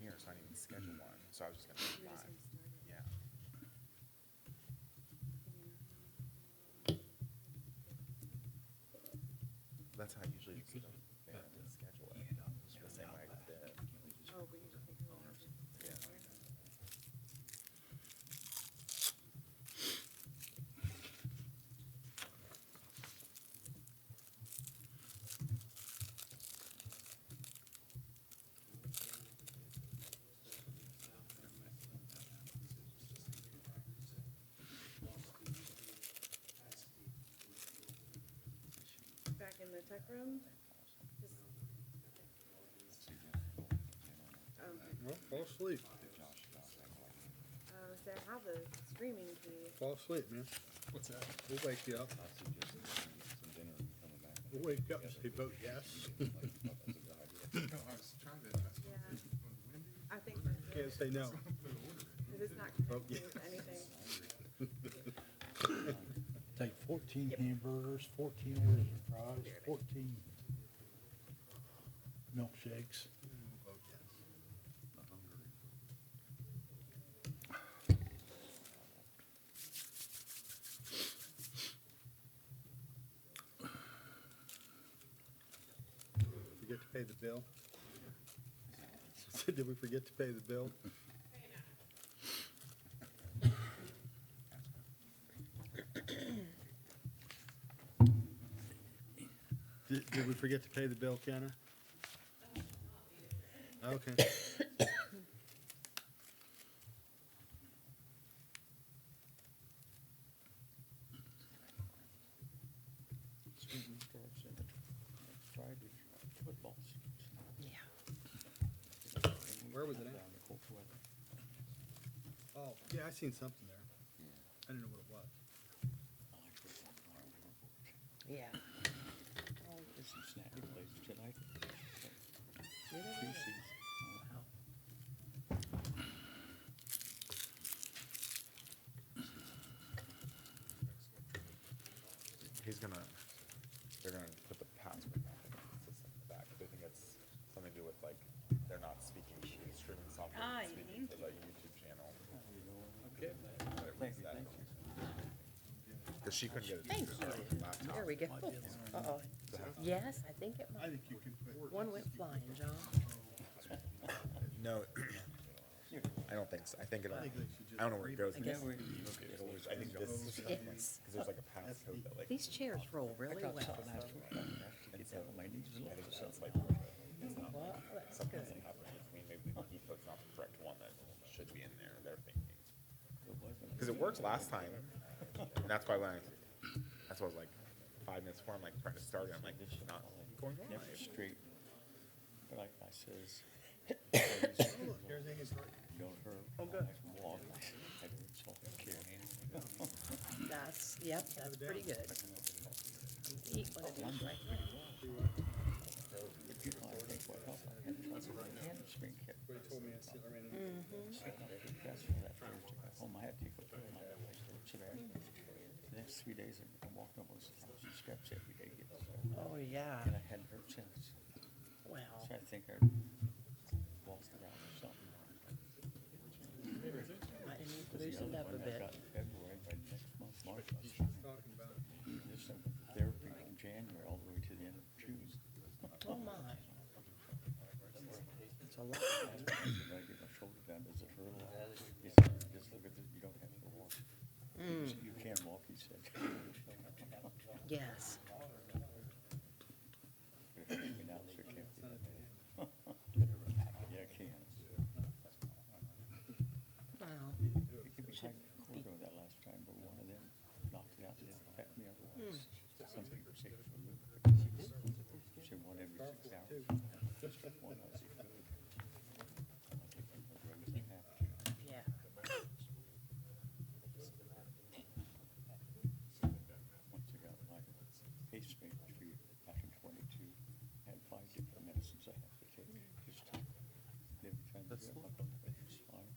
here, so I didn't even schedule one, so I was just gonna come by. Yeah. That's how I usually just go there and schedule it, the same way I just did. Oh, we need to take her over. Yeah. Back in the tech room? Well, fall asleep. They have the streaming key. Fall asleep, man. What's that? We'll wake you up. We'll wake you up and say vote yes. No, I was trying to, Yeah. I think that's Can't say no. because it's not Oh, connected yeah. with anything. Take 14 hamburgers, 14 orders of fries, 14 milkshakes. Vote yes. Forget to pay the bill? Did we forget to pay the bill? Did we forget to pay the bill, Kenna? Okay. Student starts in Friday football season. Yeah. Where was it at? Down the cold weather. Oh, yeah, I seen something there. I didn't know what it was. I like to walk around the airport. Yeah. Oh, there's some snacky places tonight. Wow. Juicy's. He's gonna, they're gonna put the password back in the system in the back. They think it's something to do with like, they're not speaking streaming software, Ah, it's speaking to the YouTube channel. Okay. Thank you, thank you. Cause she couldn't get it Thank to you. her laptop. There we go. Uh-oh. Yes, I think it I might. think you can put. One went flying, John. No, I don't think so. I think it'll, I think they should just I don't know where it goes. I guess- I think this is, It's- cause there's like a passcode that like. These chairs roll really I got well. something last week. I have to get down on my knees and I look think for that's something. like, Well, that's sometimes good. it happens between maybe the key code's not the correct one that should be in there, they're thinking. It wasn't. Cause it worked last time, and that's why when that's what I was like, 5 minutes before, I'm like trying to start it, I'm like, it's not going Never live. straight. But like I says, Oh, look, everything is right. don't hurt. Oh, good. I can walk. I can self-care. That's, yep, that's pretty good. Eat one of these right now. But you know, I think what helped, I had trouble with the hamstring kick. Everybody told me I still ran into. So I got that's for that Thursday. Got home, I had to take a pill. So the next 3 days, I'm walking almost 1,000 steps every day. Oh, yeah. And I hadn't hurt since. Wow. So I think I walked around or something. Might need to loosen up a bit. February, by next month, March, I was She's talking about it. just therapy from January all the way to the end of June. Oh, my. It's a lot. I get my shoulder down, does it hurt a lot? He said, just look at this, you don't have to walk. You can walk, he said. Yes. But if you now, so it can't be that bad. Yeah, I can. Wow. It could be hard to record on that last time, but one of them knocked it out, and it affected me otherwise. Some people say it's removed. Say one every 6 hours. Just one as you could. I think I'm gonna do it half. Yeah. Once I got my pacemaker treated back in 22, I had 5 different medicines I have to take. Just every time you get up, it's fine.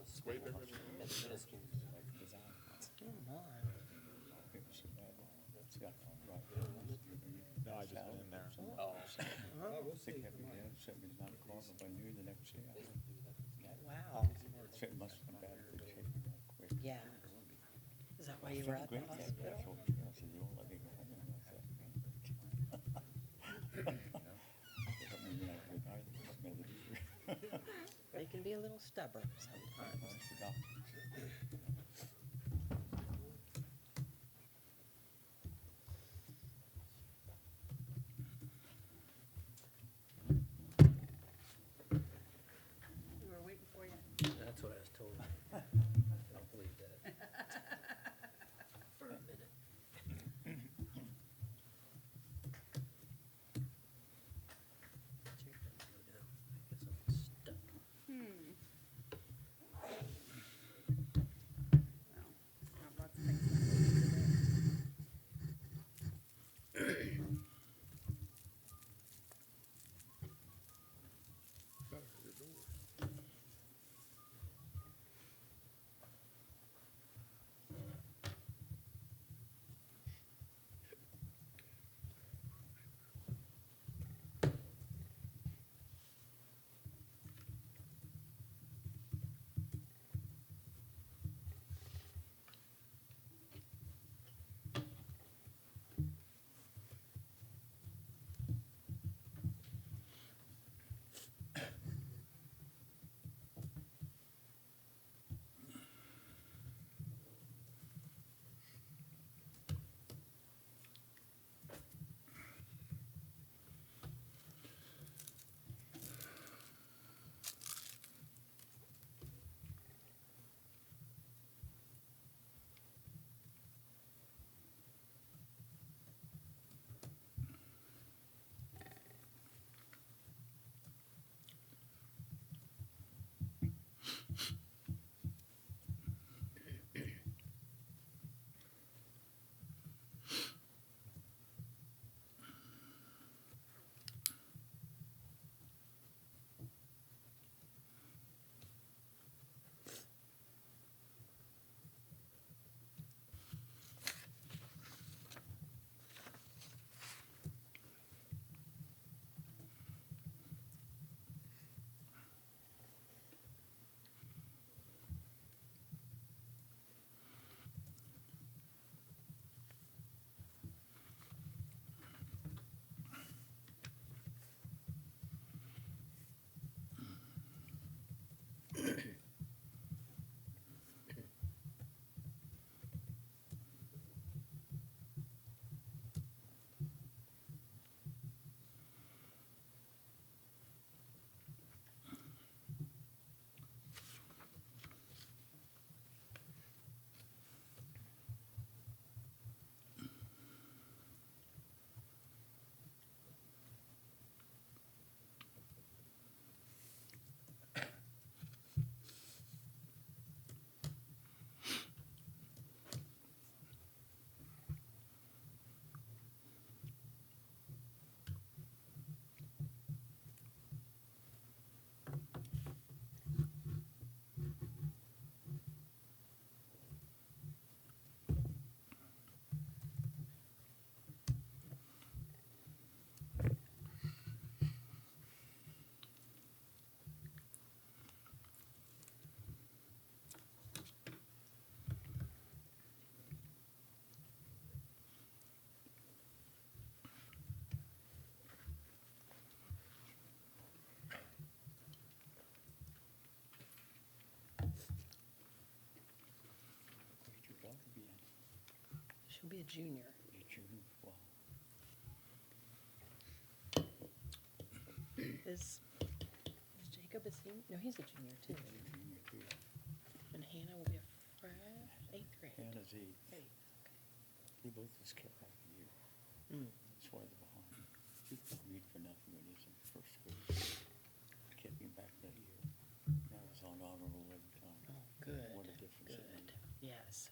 it's way bigger than Like design. Oh, my. It was so bad. See, I right. No, I just went in there. Oh, we'll see. They kept me there, sent me to Mount Carmel, I knew the next day. Wow. So it must have been bad, they checked me real quick. Yeah. Is that why I you were felt at the great that day. I hospital? told you, I said, you won't let me go home. I said, they don't mean that good either, it's another year. They can be a little stubborn sometimes. That's the doctor. We were waiting for you. That's what I was told. I don't believe that. For a minute. Check that window down. I guess I'm stuck. Well, got lots of things to do today. Where'd your daughter be at? She'll be a junior. Did you? Wow. Is Jacob, is he? No, he's a junior too. Junior too. And Hannah will be a eighth grade. Hannah's eight. Eighth, They both just kept back a year. okay. That's why they're behind. He couldn't read for nothing when he was in first grade. Kept him back that year. Now he's on honorable every time. Oh, good, What a difference it good. made. Yes.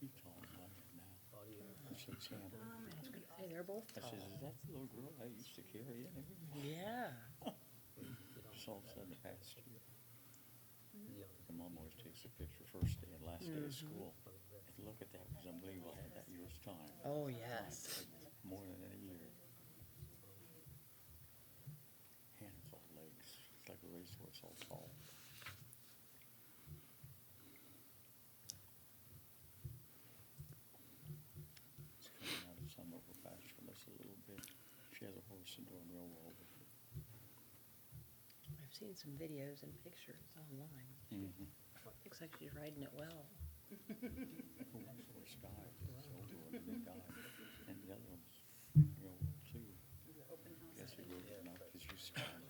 He's tall as I am now. Audio. Shakes hand. I was gonna say, they're both I tall. says, is that the little girl I used to carry and everything? Yeah. Just all of a sudden the past year. The The mom always takes a picture first first day of school. And look at that, it was unbelievable, I had that year's time. Oh, yes. More than a year. Handful of legs, it's like a racehorse all tall. It's coming out of some over bashfulness a little bit. She has a horse and doing real well with it. I've seen some videos and pictures online. Mm-hmm. Looks like she's riding it well. One horse died, it's older one, and they died, and the other one's real well too. Guess he rode it enough, cause you scarred.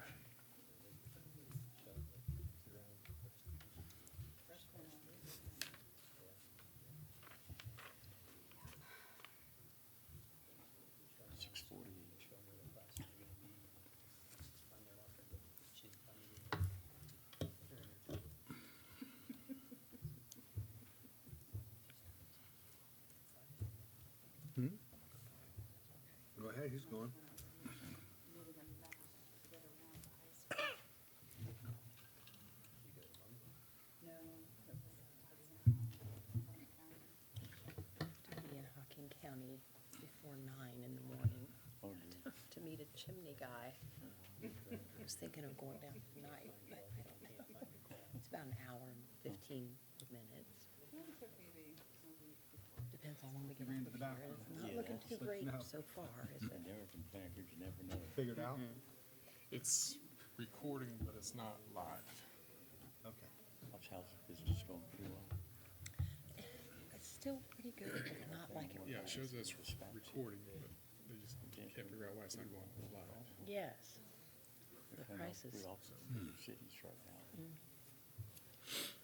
Go ahead, he's going. To be in Hocking County before 9 in the morning Oh, dear. to meet a chimney guy. I was thinking of going down tonight, but I don't think it's about an hour and 15 minutes. Depends how long we get Ran out to of the here. bathroom. It's not Yeah, looking too that's- great no. so far, is it? And American Packers, you never know. Figured out? It's recording, but it's not live. Okay. How's business going pretty well? It's still pretty good, but not like it Yeah, it was. shows us recording, but they just can't figure out why it's not going live. Yes. They're The coming up prices. with all sorts of cities right now.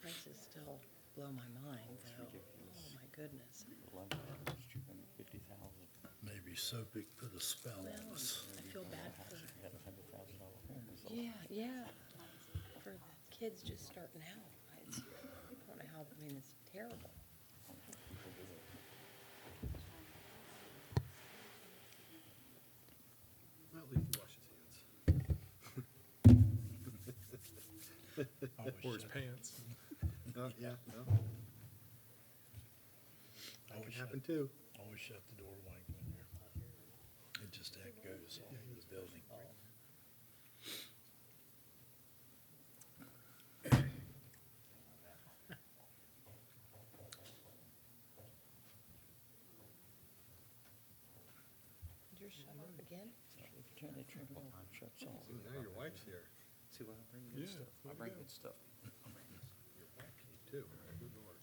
Prices still blow my mind, It's though. ridiculous. Oh, my goodness. London was 250,000. Maybe Sopic put a spell Well, on us. I feel bad House for, if you had $100,000 home is a lot. yeah. For the kids just starting out. I don't know how, I mean, it's terrible. I don't think people do it. Well, at least he washed his hands. Or his pants. Oh, yeah, no. That Always can shut- happen too. Always shut the door when I go in there. It just echoes all over the building. Did yours shut off again? Turn the trip off, it shuts off. Ooh, now your wife's here. See what I bring Yeah, good stuff. I there bring we go. good stuff. Your wife too. Good Lord.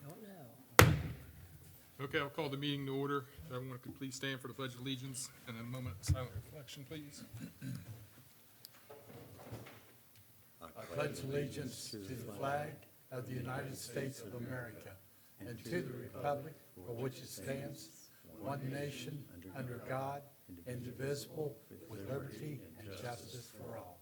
Don't know. Okay, I'll call the meeting to order. Everyone could please stand for the Pledge of Allegiance and a moment of silent reflection, please. Pledge allegiance to the flag of the United States of America and to the republic for which it stands, one nation, under God, indivisible, with liberty and justice for all.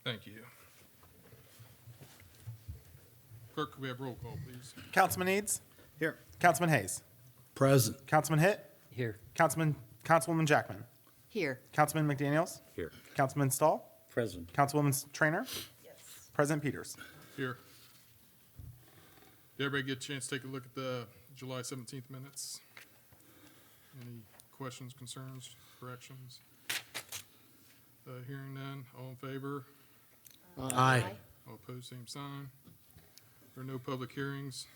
Thank you. Clerk, could we have roll call, please? Councilman Eads? Here. Councilman Hayes? Present. Councilman Hitt? Here. Councilwoman Jackman? Here. Councilman McDaniels? Here. Councilman Stahl? Present. Councilwoman Trainer? Yes. President Peters? Here. Did everybody get a chance to take a look at the July 17th minutes? Any questions, concerns, corrections? Hearing none, all in favor? Aye. All opposed, same sign. There are no public hearings.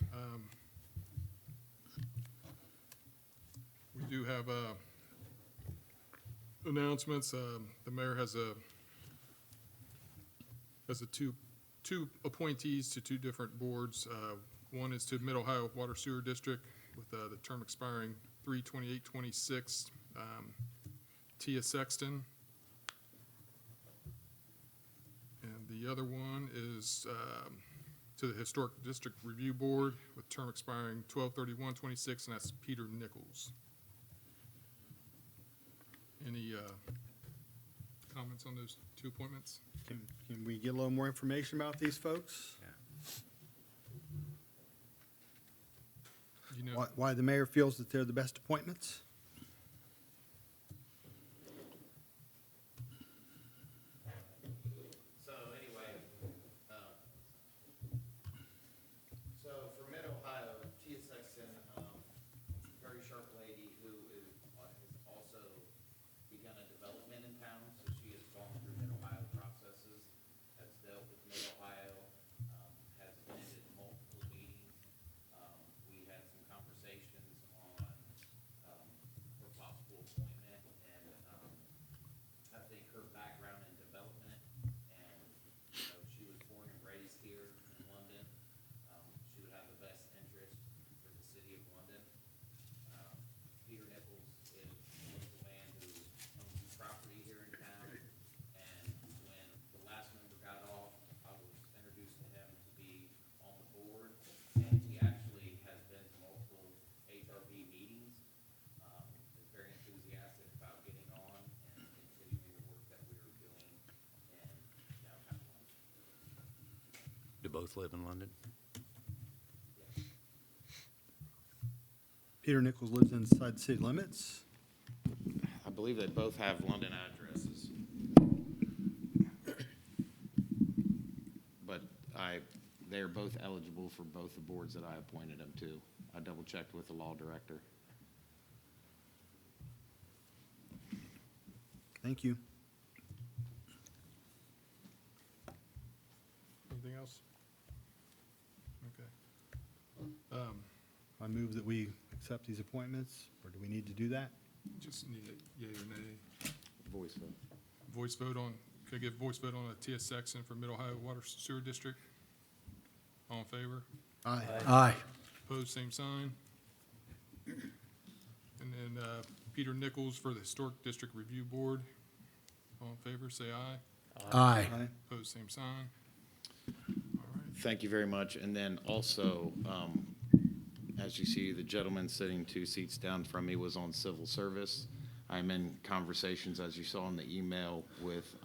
We do have announcements. The mayor has two appointees to two different boards. One is to Mid-Ohio Water Sewer District with the term expiring 3/28/26. Tia Sexton. And the other one is to the Historic District Review Board with term expiring 12/31/26, and that's Peter Nichols. Any comments on those two appointments? Can we get a little more information about these folks? You know, Why the mayor feels that they're the best appointments? her background in development, and, you know, she was born and raised here in London. She would have the best interest for the city of London. Peter Nichols is a local man who owns property here in town, and when the last member got off, I was introduced to him to be on the board, and he actually has been to multiple HRB meetings. Is very enthusiastic about getting on and continuing the work that we were doing in downtown London. Do both live in London? Peter Nichols lives inside the city limits. I believe they both have London addresses. But they are both eligible for both the boards that I appointed them to. I double checked with the law director. Thank you. Anything else? Okay. I move that we accept these appointments, or do we need to do that? Just need a yea or nay. Voice vote. Voice vote on, can I get voice vote on Tia Sexton for Mid Ohio Water Sewer District? All in favor? Aye. Aye. Opposed, same sign. And then Peter Nichols for the Historic District Review Board. All in favor, say aye. Aye. Aye. Opposed, same sign. All right. Thank you very much. And then also, as you see, the gentleman sitting 2 seats down from me was on civil service. I'm in conversations, as you saw in the email, with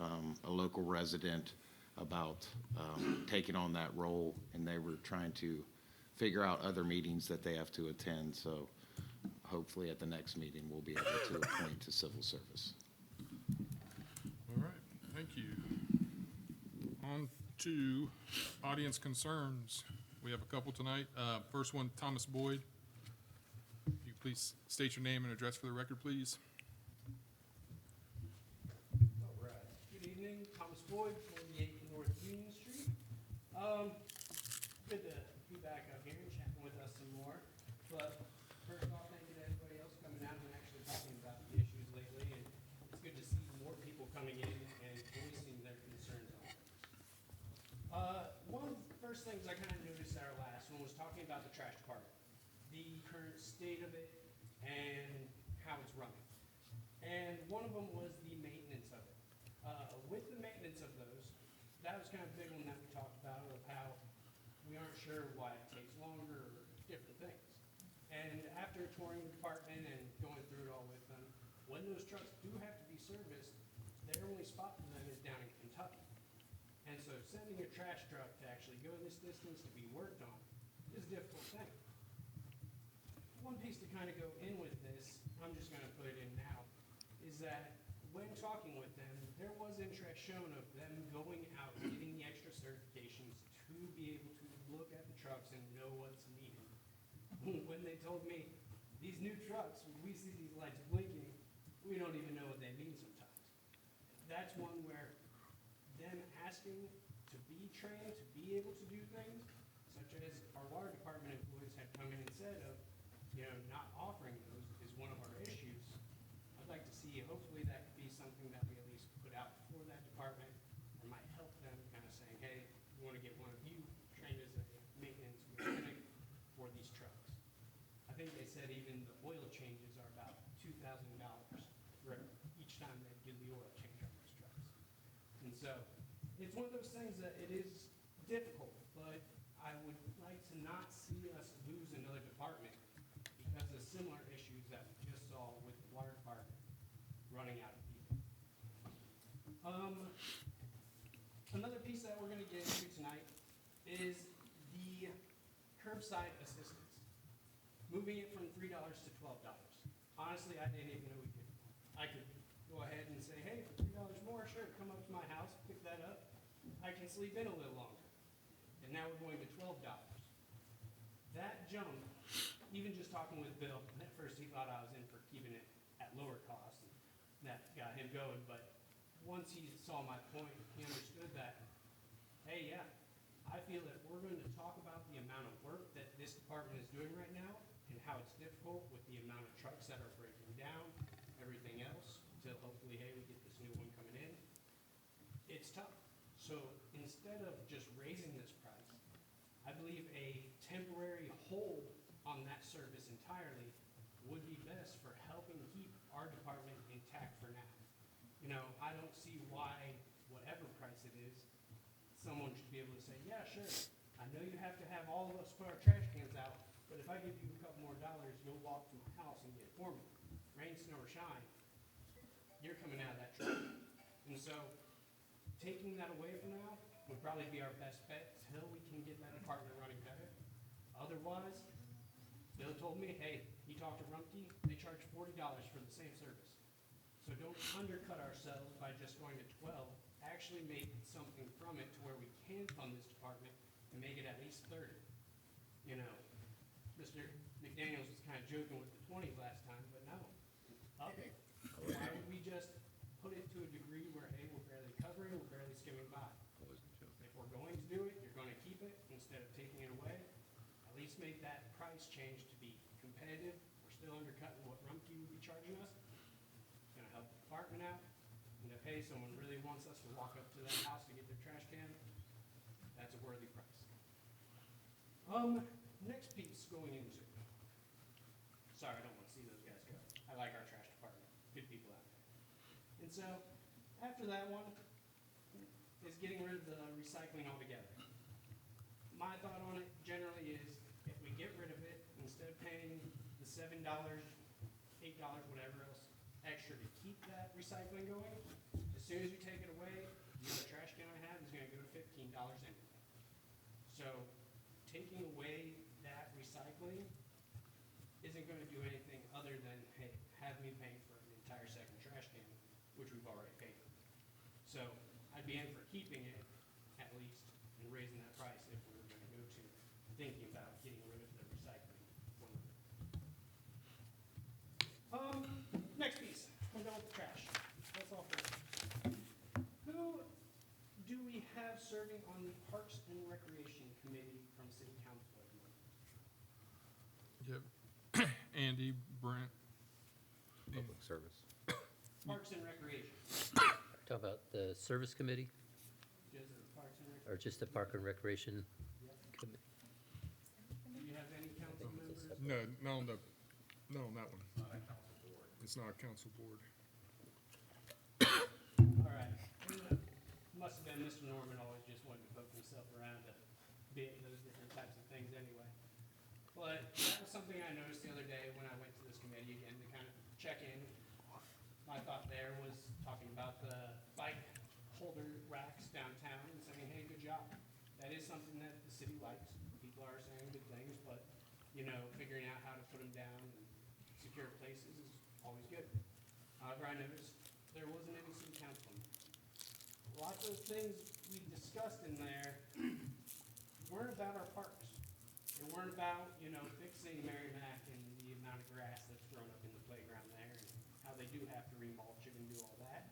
a local resident about taking on that role, and they were trying to figure out other meetings that they have to attend. So hopefully at the next meeting, we'll be able to appoint to civil service. All right, thank you. On to audience concerns. We have a couple tonight. First one, Thomas Boyd. You please state your name and address for the record, please. All right. Good evening, Thomas Boyd, 48 North Union Street. Good to be back up here and chatting with us some more. But first off, thank you to everybody else coming out and actually talking about the issues lately. And it's good to see more people coming in and voicing their concerns on it. One of the first things I kind of noticed at our last one was talking about the trash department, the current state of it, and how it's running. And one of them was the maintenance of it. With the maintenance of those, that was kind of a big one that we talked about, of how we aren't sure why it takes longer or different things. And after touring the department and going through it all with them, when those trucks do have to be serviced, their only spot for them is down in Kentucky. And so sending a trash truck to actually go this distance to be worked on is a difficult thing. One piece to kind of go in with this, I'm just going to put it in now, is that when talking with them, there was interest shown of them going out and getting the extra certifications to be able to look at the trucks and know what's needed. When they told me, these new trucks, when we see these lights blinking, we don't even know what they mean sometimes. That's one where them asking to be trained, to be able to do things, such as our water department employees had come in and said of, not offering those is one of our issues. I'd like to see, hopefully that could be something that we at least put out for that department, or might help them kind of saying, hey, we want to get one of you trained as a maintenance mechanic for these trucks. I think they said even the oil changes are about $2,000 for each time they do the oil change on those trucks. And so it's one of those things that it is difficult, but I would like to not see us lose another department because of similar issues that we just saw with the water department running out of people. Another piece that we're going to get into tonight is the curbside assistance. Moving it from $3 to $12. Honestly, I didn't even know we could. I could go ahead and say, hey, for $3 more, sure, come up to my house, pick that up. I can sleep in a little longer. And now we're going to $12. That jump, even just talking with Bill, at first he thought I was in for keeping it at lower cost. And that got him going, but once he saw my point, he understood that, hey, yeah, I feel that we're going to talk about the amount of work that this department is doing right now and how it's difficult with the amount of trucks that are breaking down, everything else, until hopefully, hey, we get this new one coming in. it's tough. So instead of just raising this price, I believe a temporary hold on that service entirely would be best for helping keep our department intact for now. You know, I don't see why, whatever price it is, someone should be able to say, yeah, sure, I know you have to have all of us put our trash cans out, but if I give you a couple more dollars, you'll walk to my house and get it for me. Rain, snow, or shine, you're coming out of that truck. And so, taking that away for now would probably be our best bet till we can get that department running better. Otherwise, Bill told me, hey, he talked to Rumpke, they charge $40 for the same service. So don't undercut ourselves by just going to 12. Actually make something from it to where we can fund this department and make it at least 30. You know, Mr. McDaniels was kind of joking with the 20 last time, but no, up it. Why would we just put it to a degree where, hey, we're barely covering, we're barely skimming by? If we're going to do it, you're going to keep it instead of taking it away. At least make that price change to be competitive. We're still undercutting what Rumpke would be charging us. It's gonna help the department out. And if, hey, someone really wants us to walk up to that house to get their trash can, that's a worthy price. Next piece going into. Sorry, I don't wanna see those guys go. I like our trash department. Good people out there. And so, after that one, is getting rid of the recycling altogether. My thought on it generally is, if we get rid of it, instead of paying the $7, $8, whatever else, extra to keep that recycling going, as soon as you take it away, the other trash can I have is gonna go to $15 anyway. So, taking away that recycling isn't gonna do anything other than, hey, have me paying for an entire second trash can, which we've already paid for. So, I'd be in for keeping it, at least, and raising that price if we were gonna go to thinking about getting rid of the recycling. Next piece, we're done with the trash. That's all for now. Who do we have serving on the Parks and Recreation Committee from City Council anymore? Yep. Andy, Brent. Public service. Parks and Recreation, Talk about the service committee just the Parks and Recreation. or just the park and recreation? commi- Do you have any council members? No, not on that one. It's not a council board. All right. Must have been Mr. Norman always just wanted to poke himself around to be at those different types of things anyway. But that was something I noticed the other day when I went to this committee again to kind of check in. My thought there was talking about the bike holder racks downtown and saying, hey, good job. That is something that the city likes. People are saying good things, but, you know, figuring out how to put them down and secure places is always good. However, I noticed there wasn't any city council in there. Lots of things we discussed in there weren't about our parks. They weren't about, you know, fixing Merrimack and the amount of grass that's grown up in the playground there and how they do have to remulch it and do all that.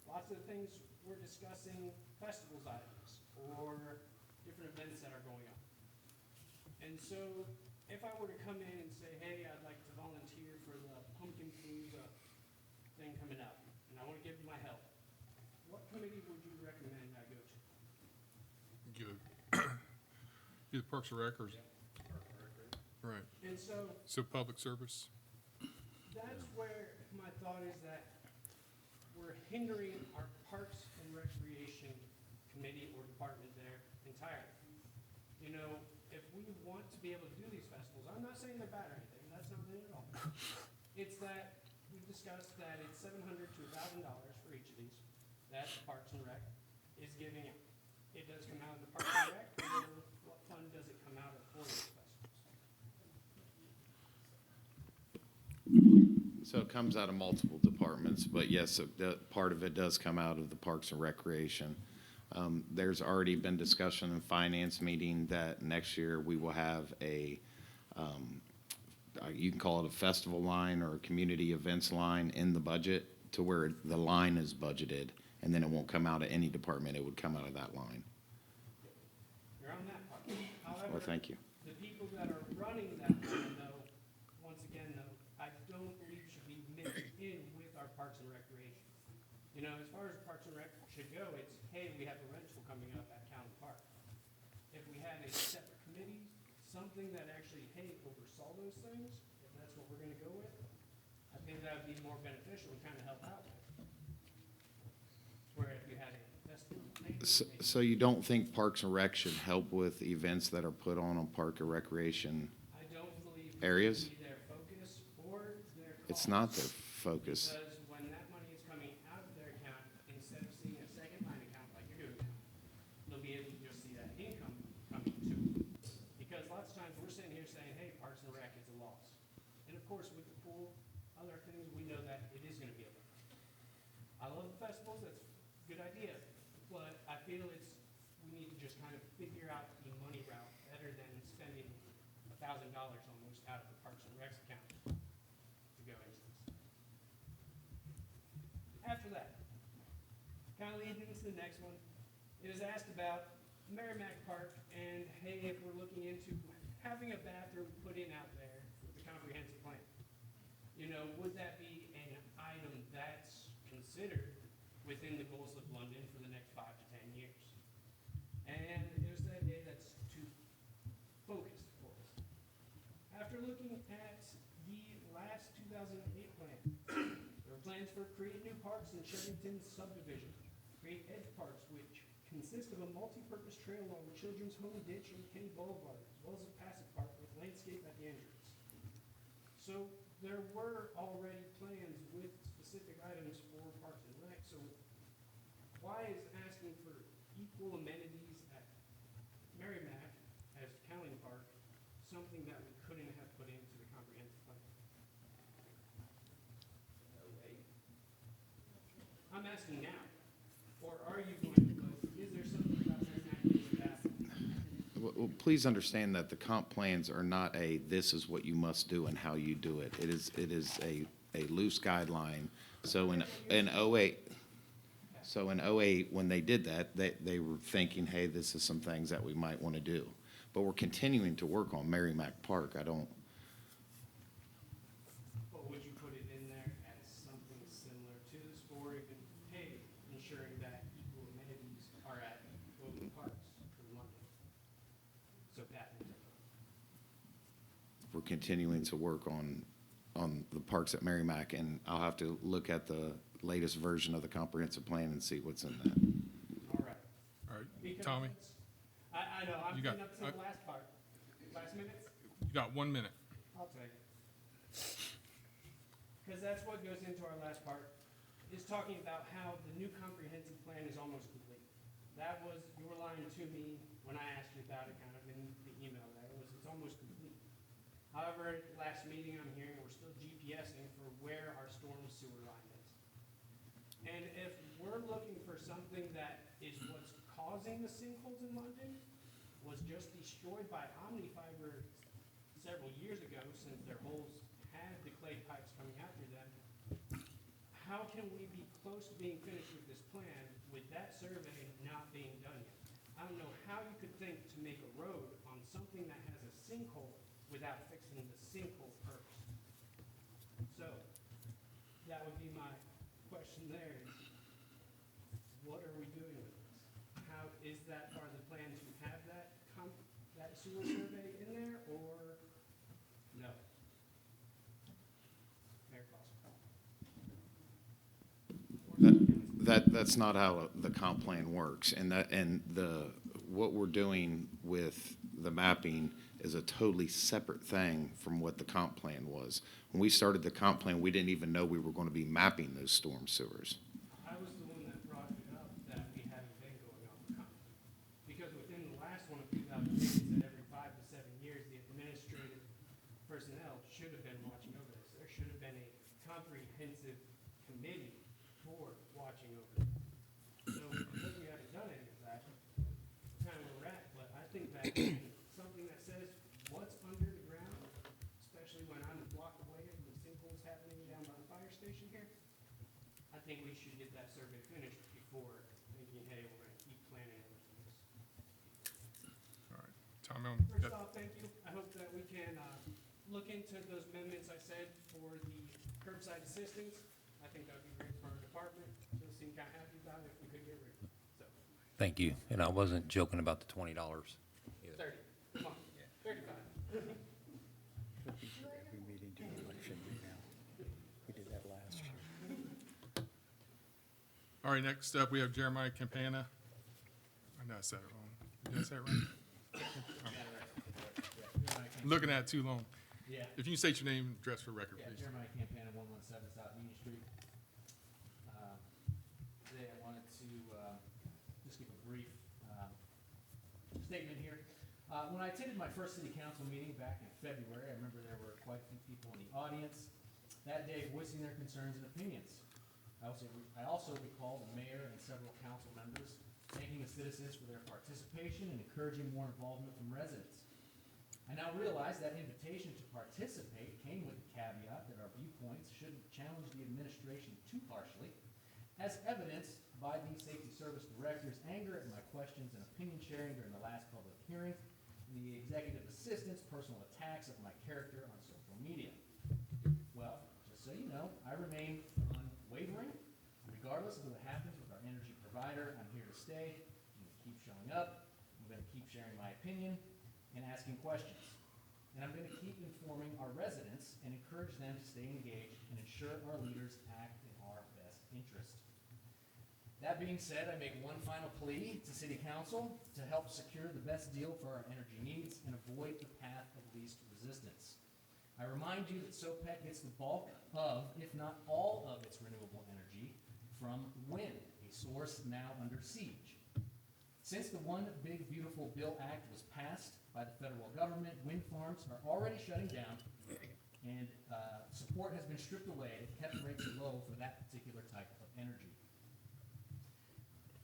Lots of the things we're discussing festivals items or different events that are going on. And so if I were to come in and say, hey, I'd like to volunteer for the Pumpkin Palooza thing coming up, and I want to give you my help, what committee would you recommend I go to? Either either Parks and Rec or, right. And so So public service. that's where my thought is that we're hindering our Parks and Recreation Committee or department there entirely. You know, if we want to be able to do these festivals, I'm not saying they're bad or anything, that's not it at all. It's that we've discussed that it's $700 to $1,000 for each of these, that Parks and Rec is giving out. It does come out of the Parks and Rec, or what fund does it come out of for these festivals? So it comes out of multiple departments, but yes, part of it does come out of the Parks and Recreation. There's already been discussion in finance meeting that next year we will have you can call it a festival line or a community events line in the budget to where the line is budgeted, and then it won't come out of any department, it would come out of that line. You're on that part. However, Well, thank you. the people that are running that line, though, once again, though, I don't believe should be mixed in with our Parks and Recreation. You know, as far as Parks and Rec should go, it's, hey, we have a rental coming up at County Park. If we had a separate committee, something that actually, hey, oversaw those things, if that's what we're gonna go with, I think that would be more beneficial and kind of help out with. Where if you had a festival. So you don't think Parks and Rec should help with events that are put on Park and Recreation? I don't believe. Areas? It would be their focus or their cost. It's not their focus. Because when that money is coming out of their account, instead of seeing a second line account like you're doing now, they'll be able to just see that income coming to them. Because lots of times we're sitting here saying, hey, Parks and Rec is a loss. And of course, with the pool, other things, we know that it is gonna be a loss. I love the festivals, that's a good idea, but I feel we need to just kind of figure out the money route better than spending $1,000 almost out of the Parks and Rec account to go into this. After that, kind of leads into the next one. It was asked about Merrimack Park and, hey, if we're looking into having a bathroom put in out there with the comprehensive plan. You know, would that be an item that's considered within the goals of London for the next 5 to 10 years? And it was that day that's too focused for us. After looking at the last 2008 plan, there were plans for create new parks in Chevington subdivision, create edge parks which consist of a multi-purpose trail along Children's Home Ditch and Kenny Boulevard, as well as a passive park with landscape at the entrance. So there were already plans with specific items for Parks and Rec, so why is asking for equal amenities at Merrimack as County Park something that we couldn't have put into the comprehensive plan? I'm asking now, or are you going to vote? Is there something about Merrimack that should happen? Well, please understand that the comp plans are not this is what you must do and how you do it. It is a loose guideline. So in '08, when they did that, they were thinking, hey, this is some things that we might want to do. But we're continuing to work on Merrimack Park. But would you put it in there as something similar to this, or even, hey, ensuring that equal amenities are at both parks for London? So that. We're continuing to work on the parks at Merrimack, and I'll have to look at the latest version of the comprehensive plan and see what's in that. All right. All right, Because Tommy, I know, I'm You got- getting up to the last part. Last minutes? you got 1 minute. I'll take it. Because that's what goes into our last part, is talking about how the new comprehensive plan is almost complete. That was, you were lying to me when I asked you about it, kind of in the email there, it's almost complete. However, at the last meeting, I'm hearing we're still GPSing for where our storm sewer line is. And if we're looking for something that is what's causing the sinkholes in London, was just destroyed by Omnifiber several years ago, since their holes had the clay pipes coming out through them, how can we be close to being finished with this plan with that survey not being done yet? I don't know how you could think to make a road on something that has a sinkhole without fixing the sinkhole first. So, that would be my question there, is what are we doing with this? How, is that part of the plan to have that sewer survey in there, or no? Mayor Foster. That's not how the comp plan works, and what we're doing with the mapping is a totally separate thing from what the comp plan was. When we started the comp plan, we didn't even know we were going to be mapping those storm sewers. I was the one that brought it up, that we hadn't been going on the comp. Because within the last one of 2008, it said every 5 to 7 years, the administrative personnel should have been watching over this. There should have been a comprehensive committee for watching over it. So, because we haven't done any of that, kind of where we're at, but I think that something that says what's under the ground, especially when I'm a block away from the sinkholes happening down by the fire station here, I think we should get that survey finished before thinking, hey, we're gonna keep planning everything else. All right, Tommy, First off, thank you. I hope that we can, look into those amendments I said for the curbside assistance. I think that would be great for our department to see seemed kind of happy about it if we could get rid of it. So, Thank you, and I wasn't joking about the $20 either. 30, come on, 35. Every meeting during election year now. We did that last year. All right, next up, we have Jeremiah Campana. I know I said it wrong. Did I say it right? Looking at it too long. Yeah. If you can state your name and address for record, Yeah, please. Jeremiah Campana, 117 South Union Street. Today I wanted to just give a brief statement here. When I attended my first city council meeting back in February, I remember there were quite a few people in the audience that day voicing their concerns and opinions. I also recall the mayor and several council members thanking the citizens for their participation and encouraging more involvement from residents. I now realize that invitation to participate came with the caveat that our viewpoints shouldn't challenge the administration too harshly, as evidenced by the Safety Service Director's anger at my questions and opinion sharing during the last public hearing, and the Executive Assistant's personal attacks of my character on social media. Well, just so you know, I remain unwavering. Regardless of what happens with our energy provider, I'm here to stay. I'm going to keep showing up. I'm going to keep sharing my opinion and asking questions. And I'm going to keep informing our residents and encourage them to stay engaged and ensure our leaders act in our best interest. That being said, I make one final plea to City Council to help secure the best deal for our energy needs and avoid the path of least resistance. I remind you that SOPEC gets the bulk of, if not all of its renewable energy from wind, a source now under siege. Since the One Big Beautiful Bill Act was passed by the federal government, wind farms are already shutting down, and support has been stripped away, kept rates low for that particular type of energy.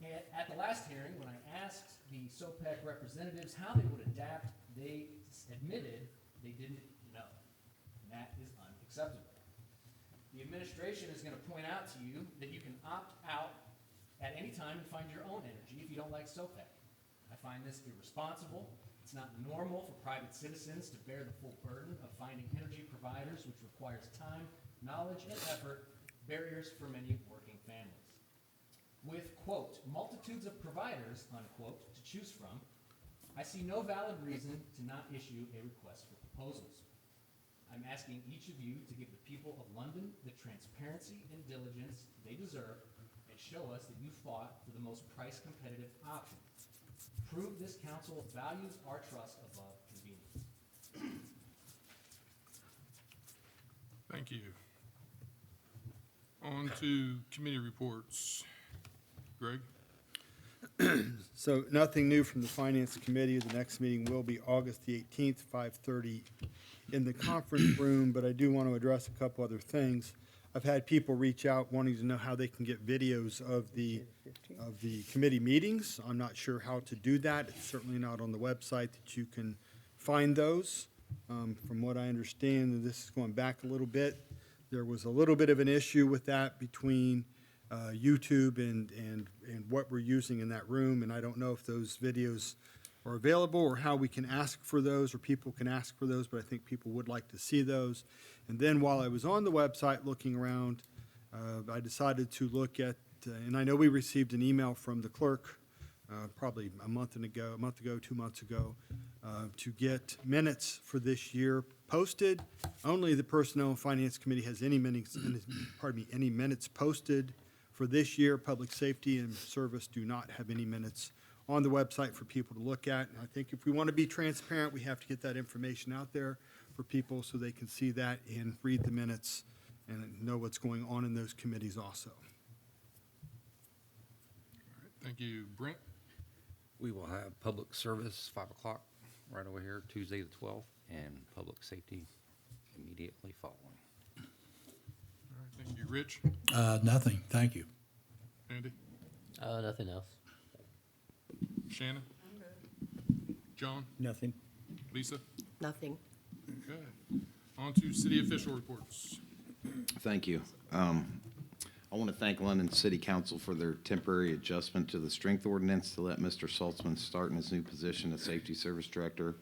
And at the last hearing, when I asked the SOPEC representatives how they would adapt, they admitted they didn't know, and that is unacceptable. The administration is going to point out to you that you can opt out at any time and find your own energy if you don't like SOPEC. I find this irresponsible. It's not normal for private citizens to bear the full burden of finding energy providers, which requires time, knowledge, and effort, barriers for many working families. With, quote, multitudes of providers, unquote, to choose from, I see no valid reason to not issue a request for proposals. I'm asking each of you to give the people of London the transparency and diligence they deserve and show us that you fought for the most price-competitive option. Prove this council values our trust above convenience. Thank you. On to committee reports. Greg? So nothing new from the Finance Committee. The next meeting will be August the 18th, 5:30 in the conference room, but I do want to address a couple other things. I've had people reach out wanting to know how they can get videos of the committee meetings. I'm not sure how to do that. It's certainly not on the website that you can find those. From what I understand, and this is going back a little bit, there was a little bit of an issue with that between YouTube and what we're using in that room, and I don't know if those videos are available or how we can ask for those or people can ask for those, but I think people would like to see those. And then while I was on the website looking around, I decided to look at, and I know we received an email from the clerk probably a month ago, 2 months ago, to get minutes for this year posted. Only the Personnel and Finance Committee has any minutes, any minutes posted for this year. Public Safety and Service do not have any minutes on the website for people to look at. And I think if we want to be transparent, we have to get that information out there for people so they can see that and read the minutes and know what's going on in those committees also. All right, thank you. Brent? We will have Public Service, 5 o'clock, right over here, Tuesday the 12th, and Public Safety immediately following. All right, thank you. Rich? Nothing, thank you. Andy? Nothing else. Shannon? John? Nothing. Lisa? Nothing. Okay. On to city official reports. Thank you. I want to thank London City Council for their temporary adjustment to the strength ordinance to let Mr. Saltzman start in his new position as Safety Service Director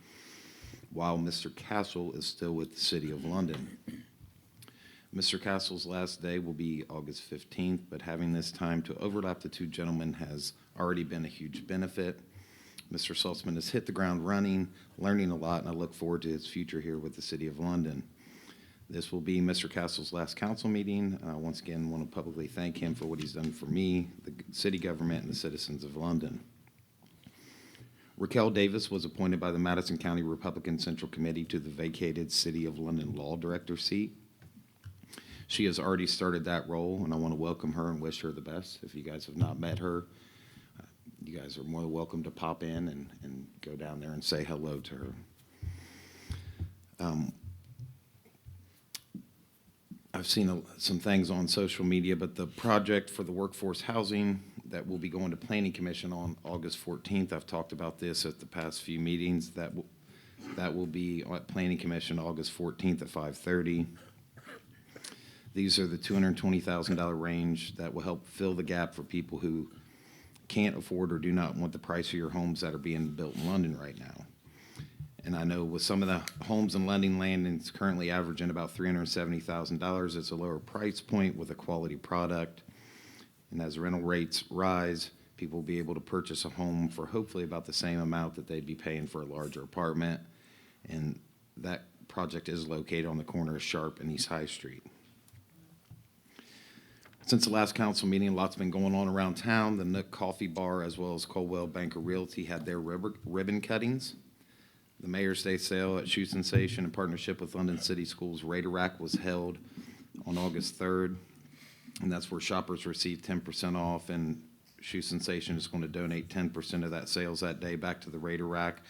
while Mr. Castle is still with the City of London. Mr. Castle's last day will be August 15th, but having this time to overlap the two gentlemen has already been a huge benefit. Mr. Saltzman has hit the ground running, learning a lot, and I look forward to his future here with the City of London. This will be Mr. Castle's last council meeting. Once again, want to publicly thank him for what he's done for me, the city government, and the citizens of London. Raquel Davis was appointed by the Madison County Republican Central Committee to the vacated City of London Law Director seat. She has already started that role, and I want to welcome her and wish her the best. If you guys have not met her, you guys are more than welcome to pop in and go down there and say hello to her. I've seen some things on social media, but the project for the workforce housing that will be going to Planning Commission on August 14th, I've talked about this at the past few meetings, that will be at Planning Commission August 14th at 5:30. These are the $220,000 range that will help fill the gap for people who can't afford or do not want the price of your homes that are being built in London right now. And I know with some of the homes in London land, it's currently averaging about $370,000. It's a lower price point with a quality product. And as rental rates rise, people will be able to purchase a home for hopefully about the same amount that they'd be paying for a larger apartment. And that project is located on the corner of Sharp and East High Street. Since the last council meeting, a lot's been going on around town. The Nook Coffee Bar, as well as Coldwell Banker Realty, had their ribbon cuttings. The Mayor's Day sale at Shoe Sensation in partnership with London City Schools Raider Rack was held on August 3rd, and that's where shoppers received 10% off, and Shoe Sensation is going to donate 10% of that sales that day back to the Raider Rack.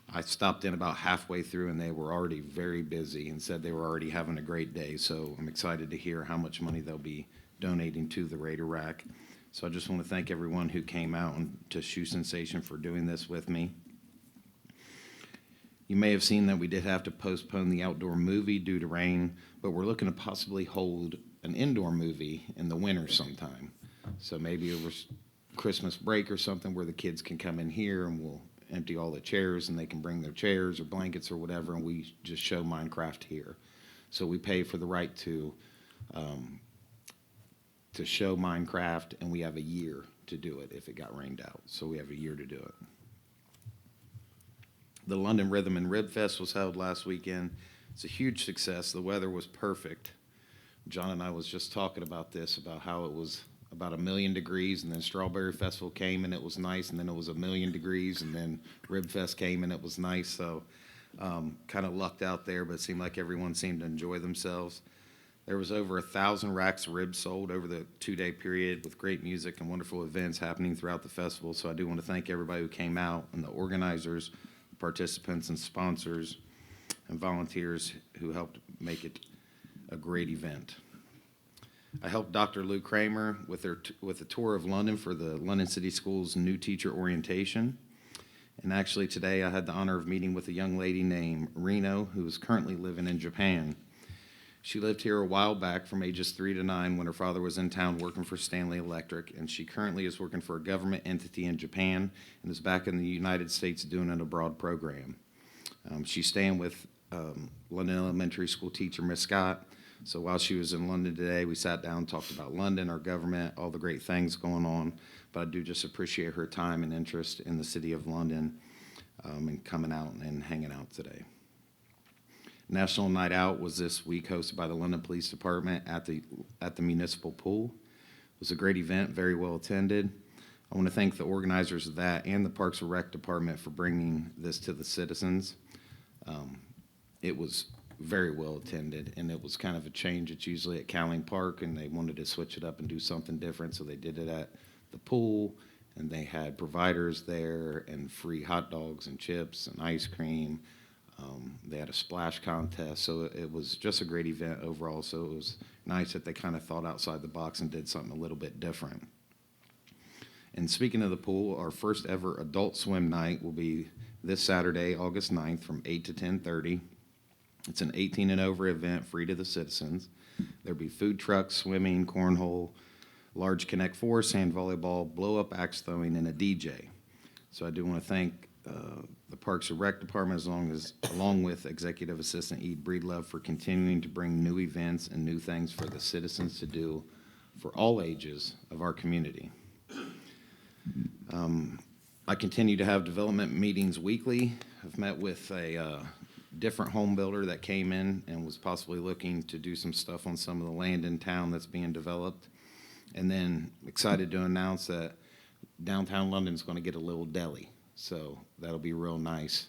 I stopped in about halfway through, and they were already very busy and said they were already having a great day, so I'm excited to hear how much money they'll be donating to the Raider Rack. So I just want to thank everyone who came out and to Shoe Sensation for doing this with me. You may have seen that we did have to postpone the outdoor movie due to rain, but we're looking to possibly hold an indoor movie in the winter sometime. So maybe over Christmas break or something where the kids can come in here and we'll empty all the chairs and they can bring their chairs or blankets or whatever, and we just show Minecraft here. So we pay for the right to show Minecraft, and we have a year to do it if it got rained out. So we have a year to do it. The London Rhythm and Rib Fest was held last weekend. It's a huge success. The weather was perfect. John and I was just talking about this, about how it was about 1,000,000 degrees, and then Strawberry Festival came and it was nice, and then it was 1,000,000 degrees, and then Rib Fest came and it was nice. So kind of lucked out there, but it seemed like everyone seemed to enjoy themselves. There was over 1,000 racks of ribs sold over the 2-day period with great music and wonderful events happening throughout the festival. So I do want to thank everybody who came out and the organizers, participants and sponsors and volunteers who helped make it a great event. I helped Dr. Lou Kramer with a tour of London for the London City Schools new teacher orientation. And actually today I had the honor of meeting with a young lady named Reno who is currently living in Japan. She lived here a while back from ages 3 to 9 when her father was in town working for Stanley Electric, and she currently is working for a government entity in Japan and is back in the United States doing an abroad program. She's staying with London Elementary School teacher Miss Scott. So while she was in London today, we sat down and talked about London, our government, all the great things going on. But I do just appreciate her time and interest in the city of London and coming out and hanging out today. National Night Out was this week hosted by the London Police Department at the municipal pool. It was a great event, very well attended. I want to thank the organizers of that and the Parks and Rec Department for bringing this to the citizens. It was very well attended, and it was kind of a change. It's usually at Cowling Park, and they wanted to switch it up and do something different, so they did it at the pool, and they had providers there and free hot dogs and chips and ice cream. They had a splash contest, so it was just a great event overall. So it was nice that they kind of thought outside the box and did something a little bit different. And speaking of the pool, our first ever adult swim night will be this Saturday, August 9th from 8 to 10:30. It's an 18 and over event, free to the citizens. There'll be food trucks, swimming, cornhole, large Connect Four, sand volleyball, blow-up axe throwing, and a DJ. So I do want to thank the Parks and Rec Department, along with Executive Assistant Ede Breedlove, for continuing to bring new events and new things for the citizens to do for all ages of our community. I continue to have development meetings weekly. I've met with a different home builder that came in and was possibly looking to do some stuff on some of the land in town that's being developed. And then excited to announce that downtown London's going to get a little deli. So that'll be real nice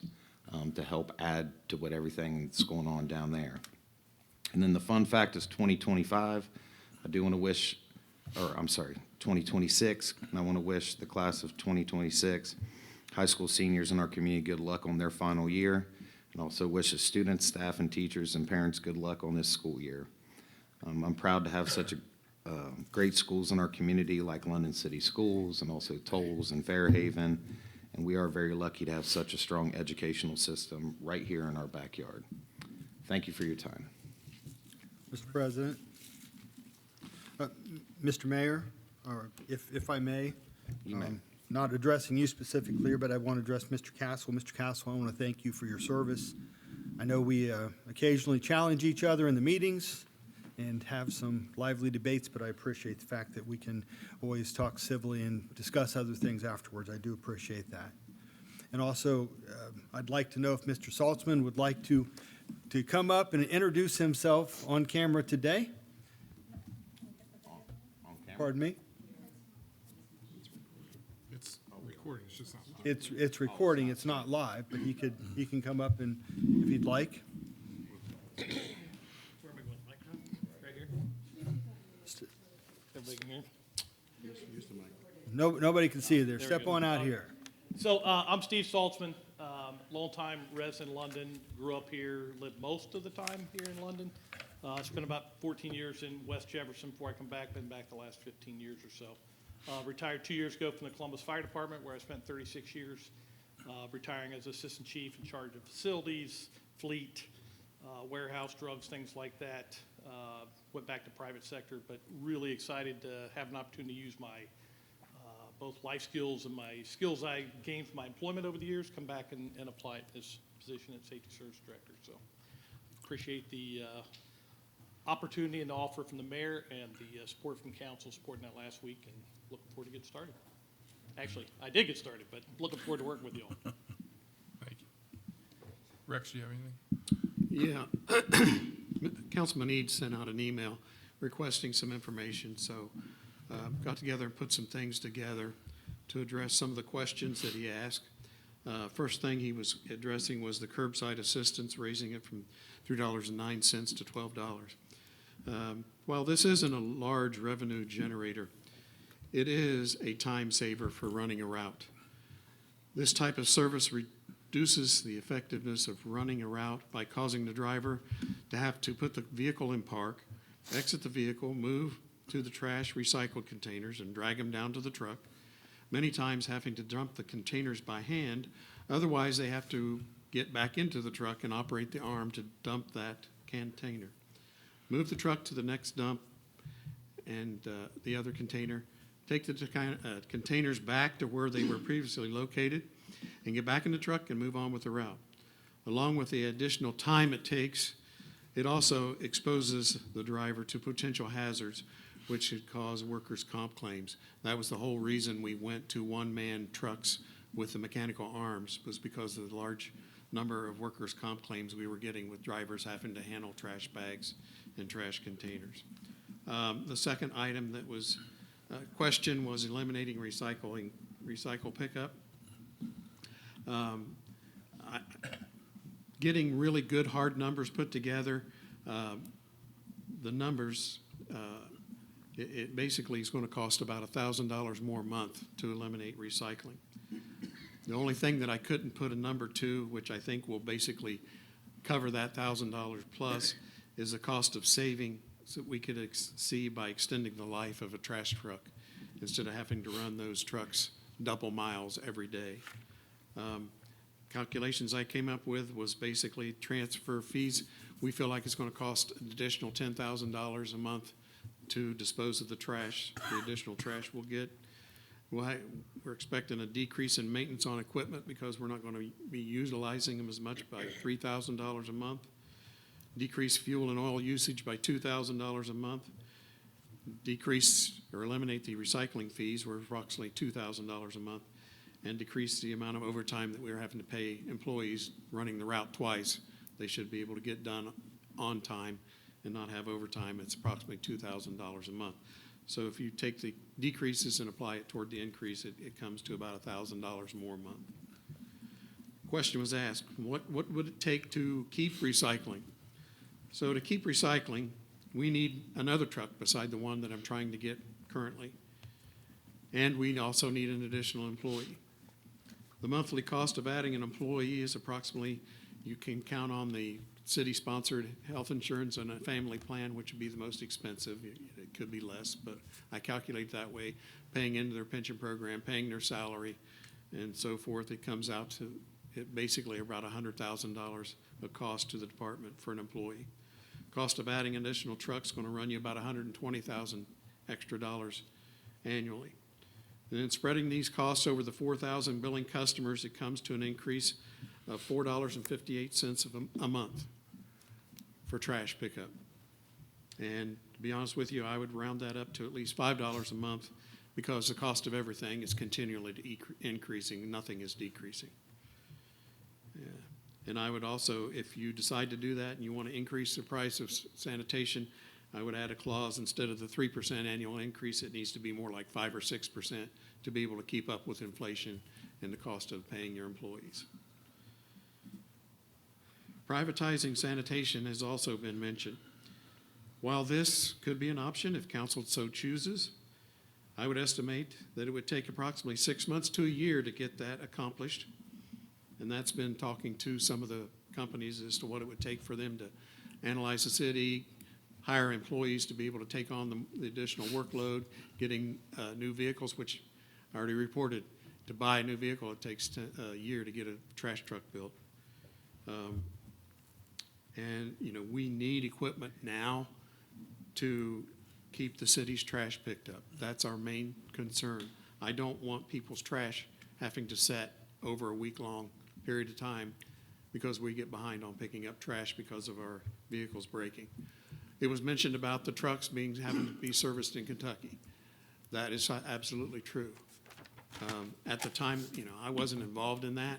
to help add to what everything that's going on down there. And then the fun fact is 2025. I do want to wish, or I'm sorry, 2026. And I want to wish the class of 2026 high school seniors in our community good luck on their final year. And also wish the students, staff, and teachers and parents good luck on this school year. I'm proud to have such great schools in our community like London City Schools and also Tolles and Fairhaven. And we are very lucky to have such a strong educational system right here in our backyard. Thank you for your time. Mr. President, Mr. Mayor, or if I may. You may. Not addressing you specifically, but I want to address Mr. Castle. Mr. Castle, I want to thank you for your service. I know we occasionally challenge each other in the meetings and have some lively debates, but I appreciate the fact that we can always talk civilly and discuss other things afterwards. I do appreciate that. And also, I'd like to know if Mr. Saltzman would like to come up and introduce himself on camera today. On camera? Pardon me? It's recording, it's just not. It's recording, it's not live, but he can come up and, if he'd like. Where am I going, mic on? Right here? Everybody can hear? Use the mic. Nobody can see you there. There we Step go. on out here. So I'm Steve Saltzman, longtime resident in London, grew up here, lived most of the time here in London. Spent about 14 years in West Jefferson before I come back, been back the last 15 years or so. Retired 2 years ago from the Columbus Fire Department, where I spent 36 years, retiring as assistant chief in charge of facilities, fleet, warehouse, drugs, things like that. Went back to private sector, but really excited to have an opportunity to use my both life skills and my skills I gained from my employment over the years, come back and apply it to this position as Safety Service Director. So appreciate the opportunity and the offer from the mayor and the support from council supporting that last week, and looking forward to getting started. Actually, I did get started, but looking forward to working with you all. Thank you. Rex, do you have anything? Yeah. Councilman Eads sent out an email requesting some information, so got together and put some things together to address some of the questions that he asked. First thing he was addressing was the curbside assistance, raising it from $3.09 to $12. While this isn't a large revenue generator, it is a time saver for running a route. This type of service reduces the effectiveness of running a route by causing the driver to have to put the vehicle in park, exit the vehicle, move to the trash recycled containers and drag them down to the truck, many times having to dump the containers by hand. Otherwise, they have to get back into the truck and operate the arm to dump that container. Move the truck to the next dump and the other container, take the containers back to where they were previously located, and get back in the truck and move on with the route. Along with the additional time it takes, it also exposes the driver to potential hazards, which could cause workers' comp claims. That was the whole reason we went to one-man trucks with the mechanical arms, was because of the large number of workers' comp claims we were getting with drivers having to handle trash bags and trash containers. The second item that was questioned was eliminating recycle pickup. Getting really good hard numbers put together, the numbers, it basically is going to cost about $1,000 more a month to eliminate recycling. The only thing that I couldn't put a number to, which I think will basically cover that $1,000 plus, is the cost of saving that we could see by extending the life of a trash truck instead of having to run those trucks double miles every day. Calculations I came up with was basically transfer fees. We feel like it's going to cost an additional $10,000 a month to dispose of the trash, the additional trash we'll get. We're expecting a decrease in maintenance on equipment because we're not going to be utilizing them as much by $3,000 a month. Decrease fuel and oil usage by $2,000 a month. Decrease or eliminate the recycling fees, were approximately $2,000 a month, and decrease the amount of overtime that we're having to pay employees running the route twice. They should be able to get done on time and not have overtime. It's approximately $2,000 a month. So if you take the decreases and apply it toward the increase, it comes to about $1,000 more a month. Question was asked, what would it take to keep recycling? So to keep recycling, we need another truck beside the one that I'm trying to get currently. And we also need an additional employee. The monthly cost of adding an employee is approximately, you can count on the city-sponsored health insurance and a family plan, which would be the most expensive. It could be less, but I calculate that way, paying into their pension program, paying their salary, and so forth. It comes out to basically about $100,000 of cost to the department for an employee. Cost of adding additional trucks is going to run you about $120,000 extra dollars annually. And then spreading these costs over the 4,000 billing customers, it comes to an increase of $4.58 a month for trash pickup. And to be honest with you, I would round that up to at least $5 a month because the cost of everything is continually increasing. Nothing is decreasing. Yeah. And I would also, if you decide to do that and you want to increase the price of sanitation, I would add a clause instead of the 3% annual increase, it needs to be more like 5 or 6% to be able to keep up with inflation and the cost of paying your employees. Privatizing sanitation has also been mentioned. While this could be an option if council so chooses, I would estimate that it would take approximately 6 months to a year to get that accomplished. And that's been talking to some of the companies as to what it would take for them to analyze the city, hire employees to be able to take on the additional workload, getting new vehicles, which I already reported. To buy a new vehicle, it takes a year to get a trash truck built. And, you know, we need equipment now to keep the city's trash picked up. That's our main concern. I don't want people's trash having to sit over a week-long period of time because we get behind on picking up trash because of our vehicles breaking. It was mentioned about the trucks having to be serviced in Kentucky. That is absolutely true. At the time, you know, I wasn't involved in that,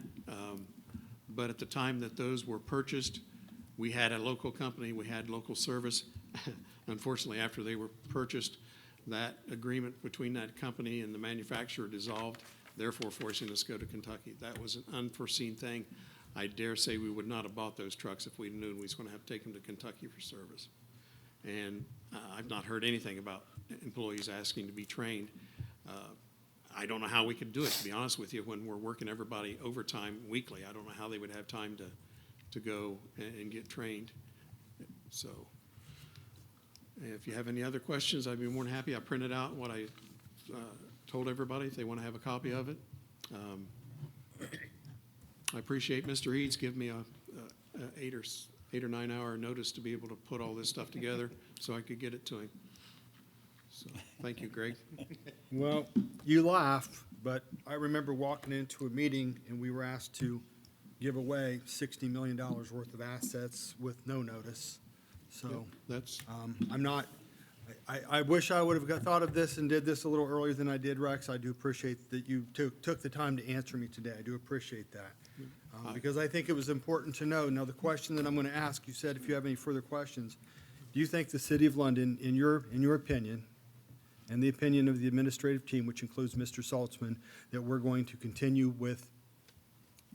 but at the time that those were purchased, we had a local company, we had local service. Unfortunately, after they were purchased, that agreement between that company and the manufacturer dissolved, therefore forcing us to go to Kentucky. That was an unforeseen thing. I dare say we would not have bought those trucks if we knew we was going to have to take them to Kentucky for service. And I've not heard anything about employees asking to be trained. I don't know how we could do it, to be honest with you, when we're working everybody overtime weekly. I don't know how they would have time to go and get trained. So if you have any other questions, I'd be more than happy. I printed out what I told everybody if they want to have a copy of it. I appreciate Mr. Eads giving me a 8 or 9 hour notice to be able to put all this stuff together so I could get it to him. So, thank you, Greg. Well, you laugh, but I remember walking into a meeting and we were asked to give away $60 million worth of assets with no notice. So That's, I'm not, I wish I would have thought of this and did this a little earlier than I did, Rex. I do appreciate that you took the time to answer me today. I do appreciate that. Because I think it was important to know. Now, the question that I'm going to ask, you said if you have any further questions, do you think the City of London, in your opinion, and the opinion of the administrative team, which includes Mr. Saltzman, that we're going to continue with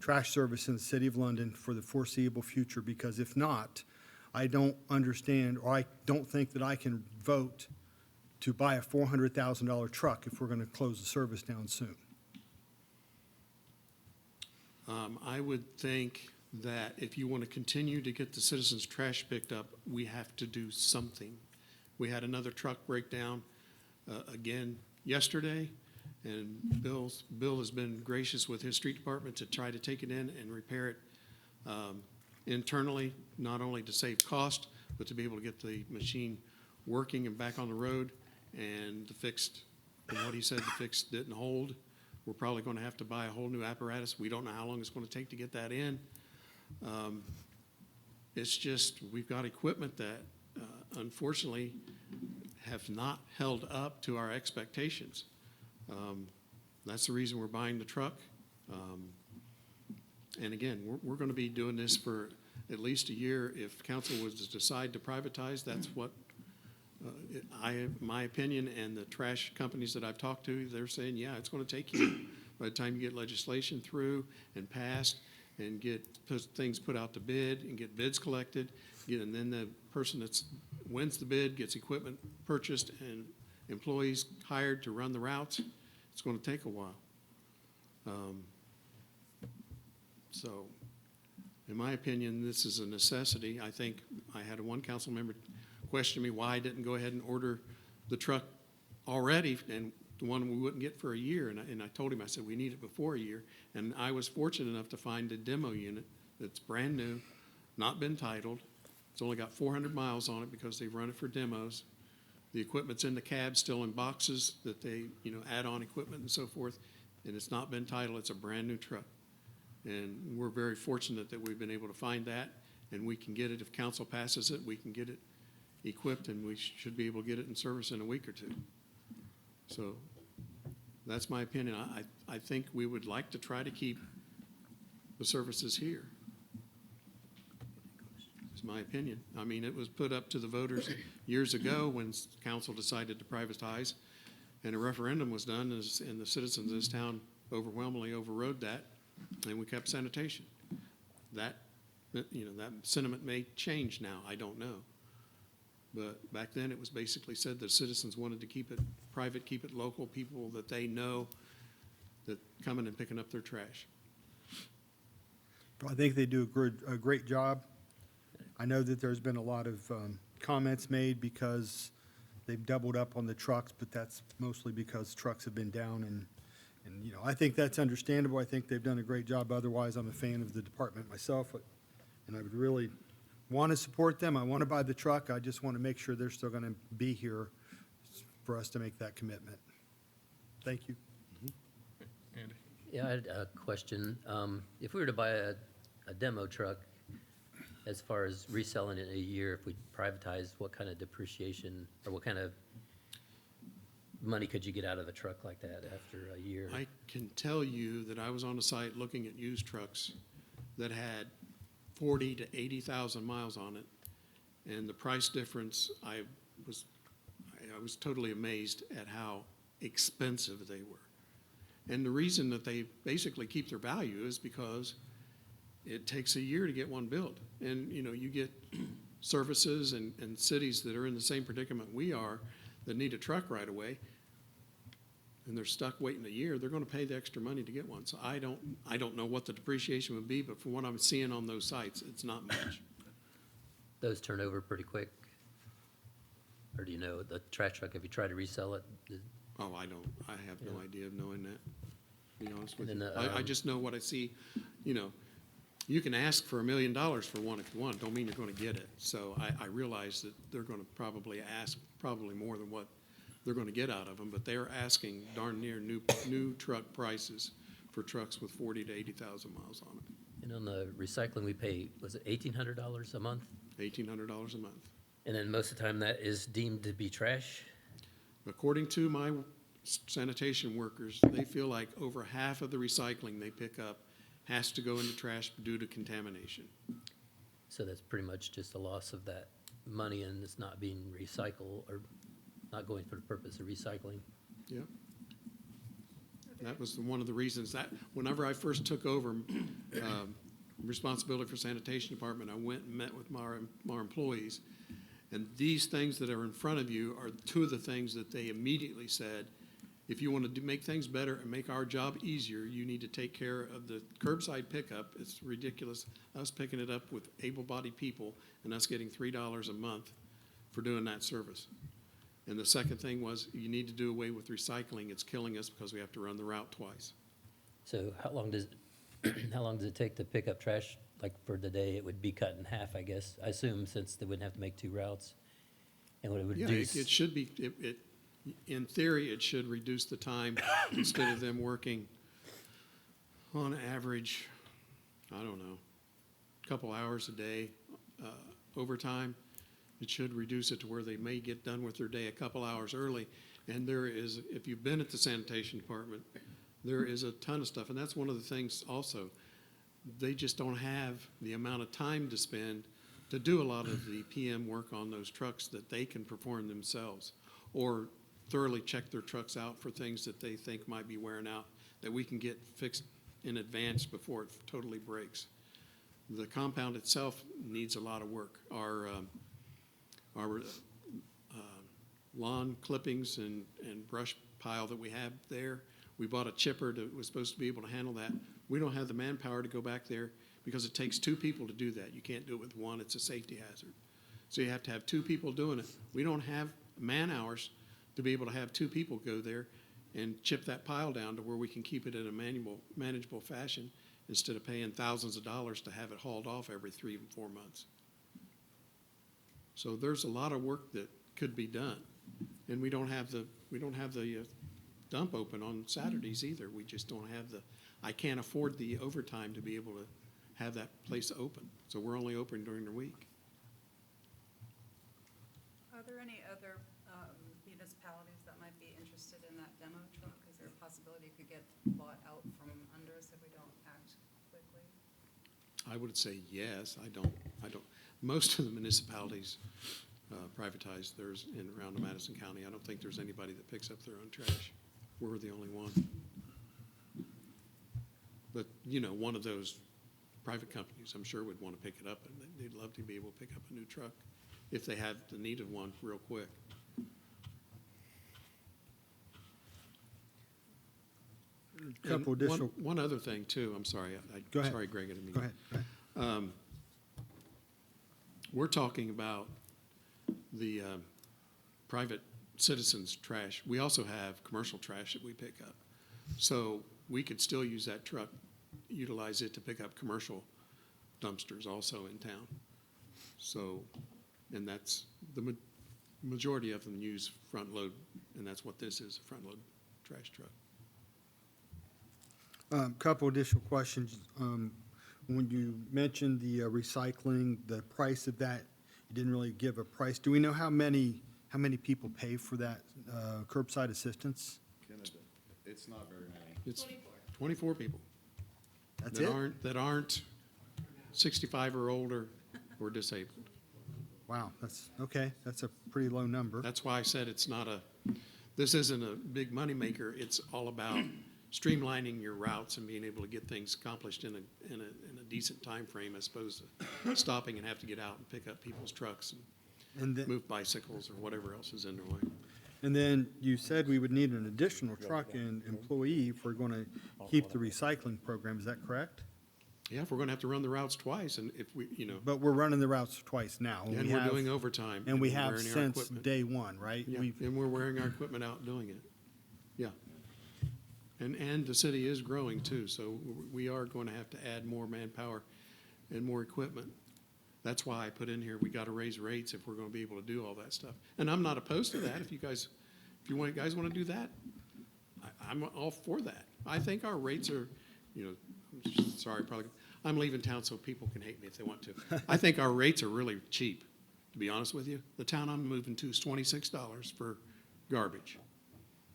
trash service in the City of London for the foreseeable future? Because if not, I don't understand, or I don't think that I can vote to buy a $400,000 truck if we're going to close the service down soon. I would think that if you want to continue to get the citizens' trash picked up, we have to do something. We had another truck breakdown again yesterday, and Bill has been gracious with his street department to try to take it in and repair it internally, not only to save cost, but to be able to get the machine working and back on the road and the fixed from what he said, the fix didn't hold. We're probably gonna have to buy a whole new apparatus. We don't know how long it's gonna take to get that in. It's just, we've got equipment that, unfortunately, have not held up to our expectations. That's the reason we're buying the truck. And again, we're gonna be doing this for at least a year. If council was to decide to privatize, that's what, my opinion, and the trash companies that I've talked to, they're saying, yeah, it's gonna take you, by the time you get legislation through and passed, and get things put out to bid, and get bids collected, and then the person that's wins the bid gets equipment purchased and employees hired to run the routes, it's gonna take a while. So, in my opinion, this is a necessity. I think I had one council member question me why I didn't go ahead and order the truck already, and the one we wouldn't get for a year. And I told him, I said, we need it before a year. And I was fortunate enough to find a demo unit that's brand new, not been titled. It's only got 400 miles on it because they've run it for demos. The equipment's in the cab, still in boxes that they, add on equipment and so forth. And it's not been titled. It's a brand new truck. And we're very fortunate that we've been able to find that, and we can get it, if council passes it, we can get it equipped, and we should be able to get it in service in a week or two. So that's my opinion. I think we would like to try to keep the services here. It's my opinion. I mean, it was put up to the voters years ago when council decided to privatize, and a referendum was done, and the citizens of this town overwhelmingly overrode that, and we kept sanitation. That sentiment may change now, I don't know. But back then, it was basically said that citizens wanted to keep it private, keep it local, people that they know that coming and picking up their trash. I think they do a great job. I know that there's been a lot of comments made because they've doubled up on the trucks, but that's mostly because trucks have been down, and I think that's understandable. I think they've done a great job. Otherwise, I'm a fan of the department myself, and I would really want to support them. I want to buy the truck. I just want to make sure they're still going to be here for us to make that commitment. Thank you. Andy? Yeah, I had a question. If we were to buy a demo truck, as far as reselling it in a year, if we privatize, what kind of depreciation, or what kind of money could you get out of a truck like that after a year? I can tell you that I was on a site looking at used trucks that had 40 to 80,000 miles on it, and the price difference, I was totally amazed at how expensive they were. And the reason that they basically keep their value is because it takes a year to get one built. And, you get services and cities that are in the same predicament we are that need a truck right away, and they're stuck waiting a year, they're gonna pay the extra money to get one. So I don't know what the depreciation would be, but from what I'm seeing on those sites, it's not much. Those turn over pretty quick? Or do you know, the trash truck, if you try to resell it? Oh, I have no idea of knowing that, to be honest with And you. then, I just know what I see, you can ask for $1 million for one if you want, don't mean you're gonna get it. So I realize that they're gonna probably ask more than what they're gonna get out of them, but they're asking darn near new truck prices for trucks with 40 to 80,000 miles on it. And on the recycling, we pay, was it $1,800 a month? $1,800 a month. And then most of the time that is deemed to be trash? According to my sanitation workers, they feel like over half of the recycling they pick up has to go into trash due to contamination. So that's pretty much just a loss of that money, and it's not being recycled, or not going for the purpose of recycling. Yeah. That was one of the reasons that whenever I first took over responsibility for sanitation department, I went and met with our employees. And these things that are in front of you are two of the things that they immediately said, if you want to make things better and make our job easier, you need to take care of the curbside pickup. It's ridiculous, us picking it up with able-bodied people and us getting $3 a month for doing that service. And the second thing was, you need to do away with recycling. It's killing us because we have to run the route twice. So how long does it take to pick up trash? Like for the day, it would be cut in half, I guess. I assume, since they wouldn't have to make two routes. And what it would Yeah, do. it should be, in theory, it should reduce the time instead of them working on average, I don't know, a couple hours a day overtime. It should reduce it to where they may get done with their day a couple hours early. And there is, if you've been at the sanitation department, there is a ton of stuff. And that's one of the things also. They just don't have the amount of time to spend to do a lot of the PM work on those trucks that they can perform themselves, or thoroughly check their trucks out for things that they think might be wearing out that we can get fixed in advance before it totally breaks. The compound itself needs a lot of work. Our lawn clippings and brush pile that we have there, we bought a chipper that was supposed to be able to handle that. We don't have the manpower to go back there because it takes two people to do that. You can't do it with one. It's a safety hazard. So you have to have two people doing it. We don't have man hours to be able to have two people go there and chip that pile down to where we can keep it in a manageable fashion instead of paying thousands of dollars to have it hauled off every 3 and 4 months. So there's a lot of work that could be done. And we don't have the dump open on Saturdays either. We just don't have I can't afford the overtime to be able to have that place open. So we're only open during the week. Are there any other municipalities that might be interested in that demo truck? Is there a possibility it could get bought out from under us if we don't act quickly? I would say yes. I don't, most of the municipalities privatize theirs in around Madison County. I don't think there's anybody that picks up their own trash. We're the only one. But, one of those private companies, I'm sure would want to pick it up, and they'd love to be able to pick up a new truck if they had the need of one real quick. Couple And additional. One other thing too, I'm sorry. Go ahead. Sorry, Greg, I didn't mean. Go ahead. We're talking about the private citizens' trash. We also have commercial trash that we pick up. So we could still use that truck, utilize it to pick up commercial dumpsters also in town. So, and that's, the majority of them use front load, and that's what this is, a front load trash truck. Couple additional questions. When you mentioned the recycling, the price of that, you didn't really give a price. Do we know how many people pay for that curbside assistance? It's not very many. It's 24 people. That's that it? That aren't 65 or older or disabled. Wow, that's, okay, that's a pretty low number. That's why I said this isn't a big moneymaker. It's all about streamlining your routes and being able to get things accomplished in a decent time frame as opposed to stopping and have to get out and pick up people's trucks and move bicycles or whatever else is in their way. And then you said we would need an additional truck and employee if we're going to keep the recycling program. Is that correct? Yeah, if we're going to have to run the routes twice, and if we, But we're running the routes twice now. and we're doing overtime. And we we're have wearing our since equipment. day one, right? Yeah, We've- and we're wearing our equipment out doing it. Yeah. And the city is growing too, so we are going to have to add more manpower and more equipment. That's why I put in here, we got to raise rates if we're going to be able to do all that stuff. And I'm not opposed to that. If you guys want to do that, I'm all for that. I think our rates are, sorry, probably, I'm leaving town so people can hate me if they want to. I think our rates are really cheap, to be honest with you. The town I'm moving to is $26 for garbage.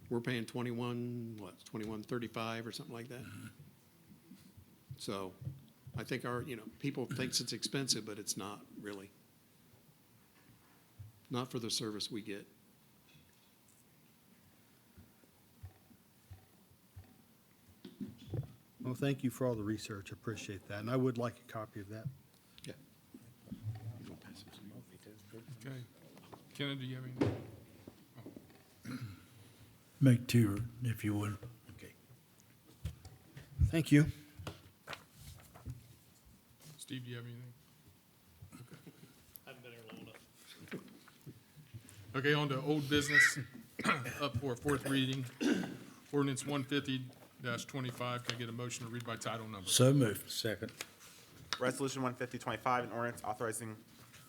We're paying $21.35 or something like that. So I think people thinks it's expensive, but it's not really. Not for the service we get. Well, thank you for all the research. I appreciate that. And I would like a copy of that. Yeah. Okay. Kennedy, do you have anything? Make two, if you would. Okay. Thank you. Steve, do you have anything? I haven't been here long enough. Okay, on to old business, up for a fourth reading. Ordinance 150-25, can I get a motion to read by title number? So moved. Second. Resolution 150-25, an ordinance authorizing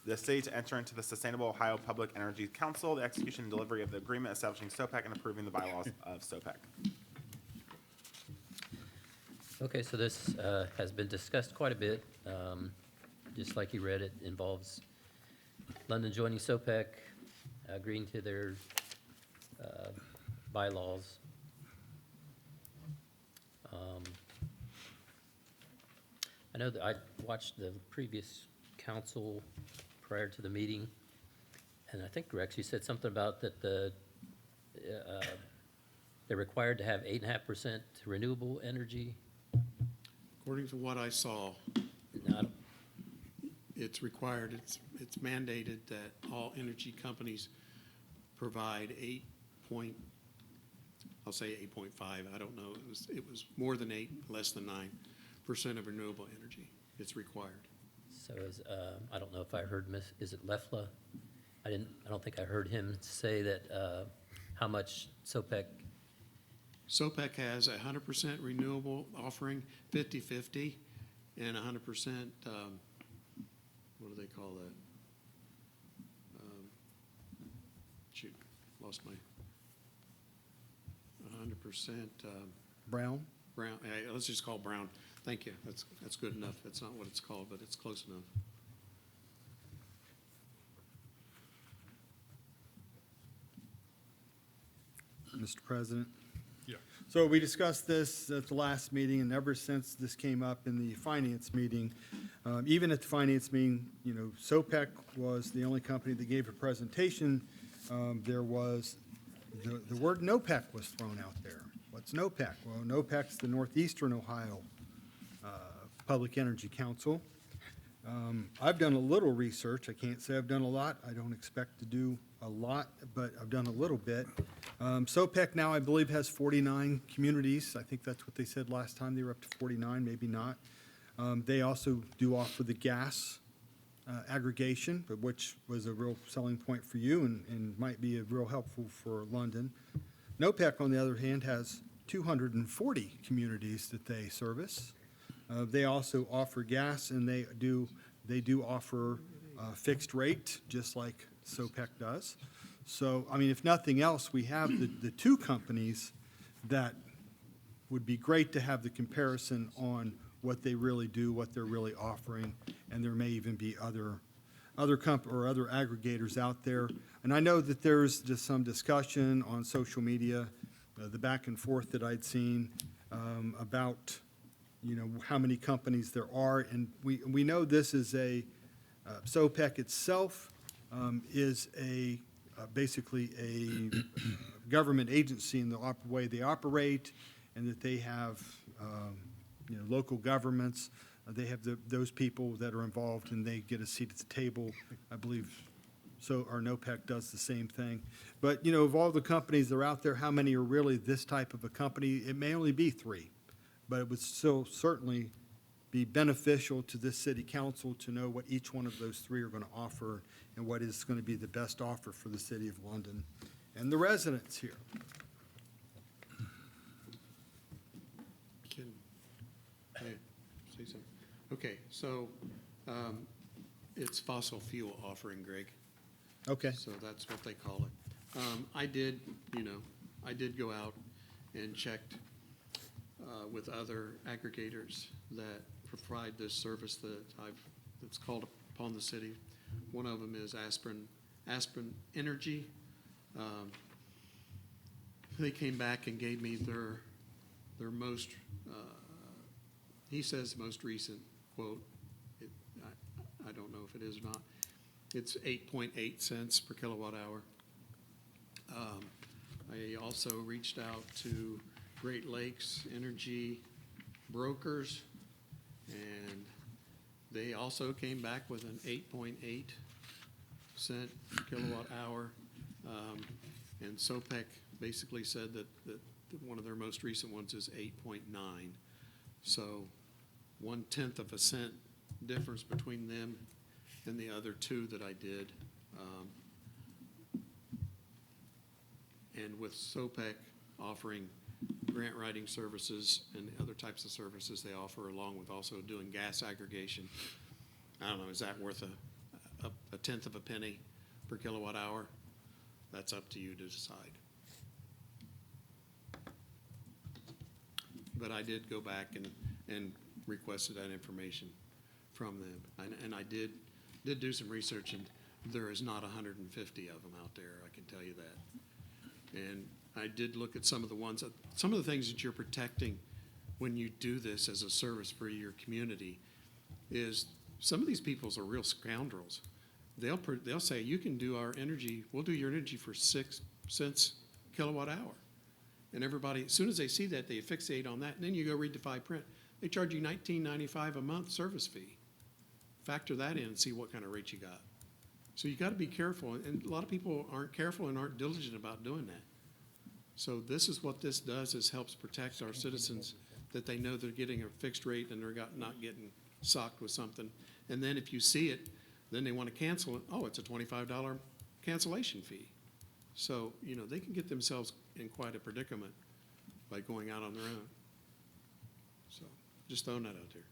the city to enter into the Sustainable Ohio Public Energy Council, the execution and delivery of the agreement establishing SOPEC and approving the bylaws of SOPEC. Okay, so this has been discussed quite a bit. Just like you read, it involves London joining SOPEC, agreeing to their bylaws. I know that I watched the previous council prior to the meeting, and I think Rex, you said something about that they're required to have 8.5% renewable energy. According to what I saw, No, I don't- it's required, it's mandated that all energy companies provide I'll say 8.5, I don't know, it was more than 8, less than 9% of renewable energy. It's required. So is, I don't know if I heard, is it Lefla? I don't think I heard him say that, how much SOPEC, SOPEC has a 100% renewable offering, 50/50, and 100%, what do they call that? Shoot, lost my, 100%, Brown? brown, let's just call brown. Thank you, that's good enough. That's not what it's called, but it's close enough. Mr. President? Yeah. So we discussed this at the last meeting, and ever since this came up in the finance meeting, even at the finance meeting, you know, SOPEC was the only company that gave a presentation. There was, the word NOPEC was thrown out there. What's NOPEC? Well, NOPEC's the Northeastern Ohio Public Energy Council. I've done a little research. I can't say I've done a lot. I don't expect to do a lot, but I've done a little bit. SOPEC now, I believe, has 49 communities. I think that's what they said last time. They were up to 49, maybe not. They also do offer the gas aggregation, but which was a real selling point for you and might be a real helpful for London. NOPEC, on the other hand, has 240 communities that they service. They also offer gas, and they do offer fixed rate, just like SOPEC does. So, I mean, if nothing else, we have the two companies that would be great to have the comparison on what they really do, what they're really offering, and there may even be other aggregators out there. And I know that there's just some discussion on social media, the back and forth that I'd seen about, you know, how many companies there are. And we know this is SOPEC itself is basically a government agency in the way they operate, and that they have, you know, local governments. They have those people that are involved, and they get a seat at the table. I believe so. Our NOPEC does the same thing. But, you know, of all the companies that are out there, how many are really this type of a company? It may only be 3, but it would still certainly be beneficial to this city council to know what each one of those 3 are going to offer and what is going to be the best offer for the city of London and the residents here. Can I say something? Okay, so it's fossil fuel offering, Greg. Okay. So that's what they call it. I did go out and checked with other aggregators that provide this service that's called upon the city. One of them is Aspen Energy. They came back and gave me their most, he says most recent quote. I don't know if it is or not. It's 8.8 cents per kilowatt hour. I also reached out to Great Lakes Energy Brokers, and they also came back with an 8.8 cent per kilowatt hour. And SOPEC basically said that one of their most recent ones is 8.9. So 1/10 of a cent difference between them and the other 2 that I did. And with SOPEC offering grant writing services and the other types of services they offer, along with also doing gas aggregation, I don't know, is that worth a tenth of a penny per kilowatt hour, that's up to you to decide. But I did go back and requested that information from them. And I did do some research, and there is not 150 of them out there, I can tell you that. And I did look at some of the ones, some of the things that you're protecting when you do this as a service for your community is some of these peoples are real scoundrels. They'll say, you can do our energy, we'll do your energy for 6 cents kilowatt hour. And everybody, as soon as they see that, they fixate on that, and then you go read the fine print. They charge you $19.95 a month service fee. Factor that in and see what kind of rate you got. So you got to be careful, and a lot of people aren't careful and aren't diligent about doing that. So this is what this does, is helps protect our citizens, that they know they're getting a fixed rate and they're not getting socked with something. And then if you see it, then they want to cancel it. Oh, it's a $25 cancellation fee. So, you know, they can get themselves in quite a predicament by going out on their own. So just throwing that out there.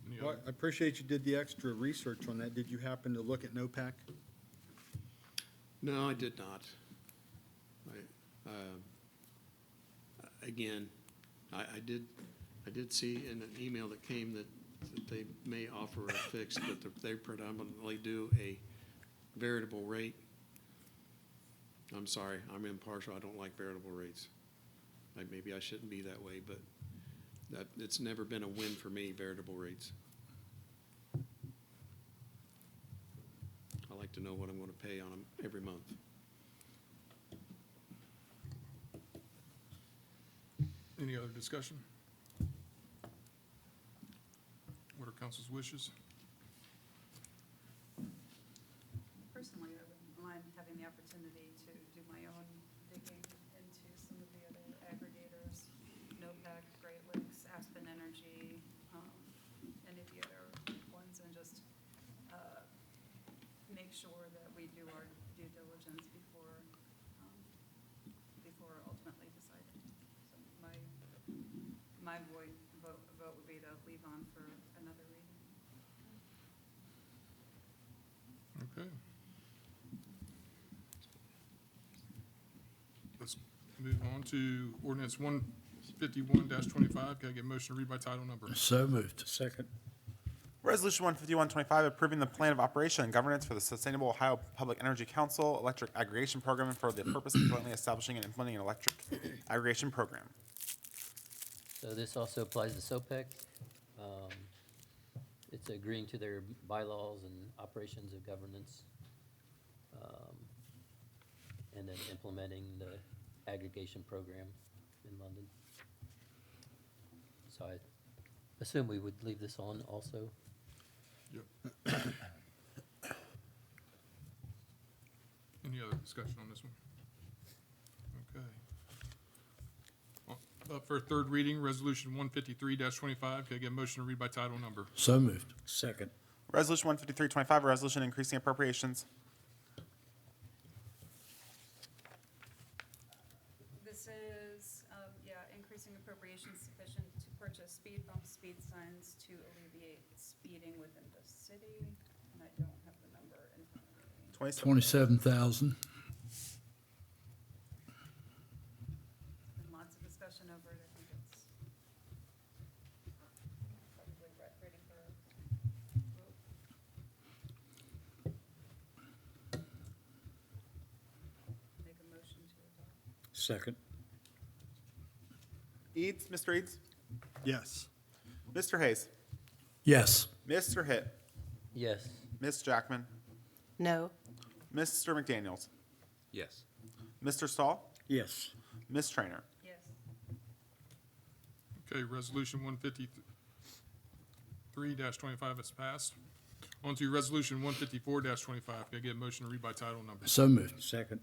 Any Well, other- I appreciate you did the extra research on that. Did you happen to look at NOPAC? No, I did not. Again, I did see in an email that came that they may offer a fixed, but they predominantly do a variable rate. I'm sorry, I'm impartial. I don't like variable rates. Maybe I shouldn't be that way, but it's never been a win for me, variable rates. I like to know what I'm going to pay on them every month. Any other discussion? What are council's wishes? Personally, I wouldn't mind having the opportunity to do my own digging into some of the other aggregators, NOPAC, Great Lakes, Aspen Energy, any of the other ones, and just make sure that we do our due diligence before ultimately deciding. So my vote would be to leave on for another reading. Okay. Let's move on to ordinance 151-25. Can I get a motion to read by title number? So moved. Second. Resolution 15125, approving the plan of operation and governance for the Sustainable Ohio Public Energy Council Electric Aggregation Program for the purpose of jointly establishing and implementing an electric aggregation program. So this also applies to SOPEC. It's agreeing to their bylaws and operations of governance, and then implementing the aggregation program in London. So I assume we would leave this on also. Yep. Any other discussion on this one? Okay. Up for third reading, Resolution 153-25. Can I get a motion to read by title number? So moved. Second. Resolution 15325, a resolution increasing appropriations. This is, increasing appropriations sufficient to purchase speed bumps, speed signs to alleviate speeding within the city, and I don't have the number in front of me. 27,000. Been lots of discussion over it, I think it's probably ready for a vote. Make a motion to adopt. Second. Eads, Mr. Eads? Yes. Mr. Hayes? Yes. Mr. Hitt? Yes. Ms. Jackman? No. Mr. McDaniels? Yes. Mr. Stahl? Yes. Ms. Trainer? Yes. Okay, Resolution 153-25 is passed. On to Resolution 154-25. Can I get a motion to read by title number? So moved. Second.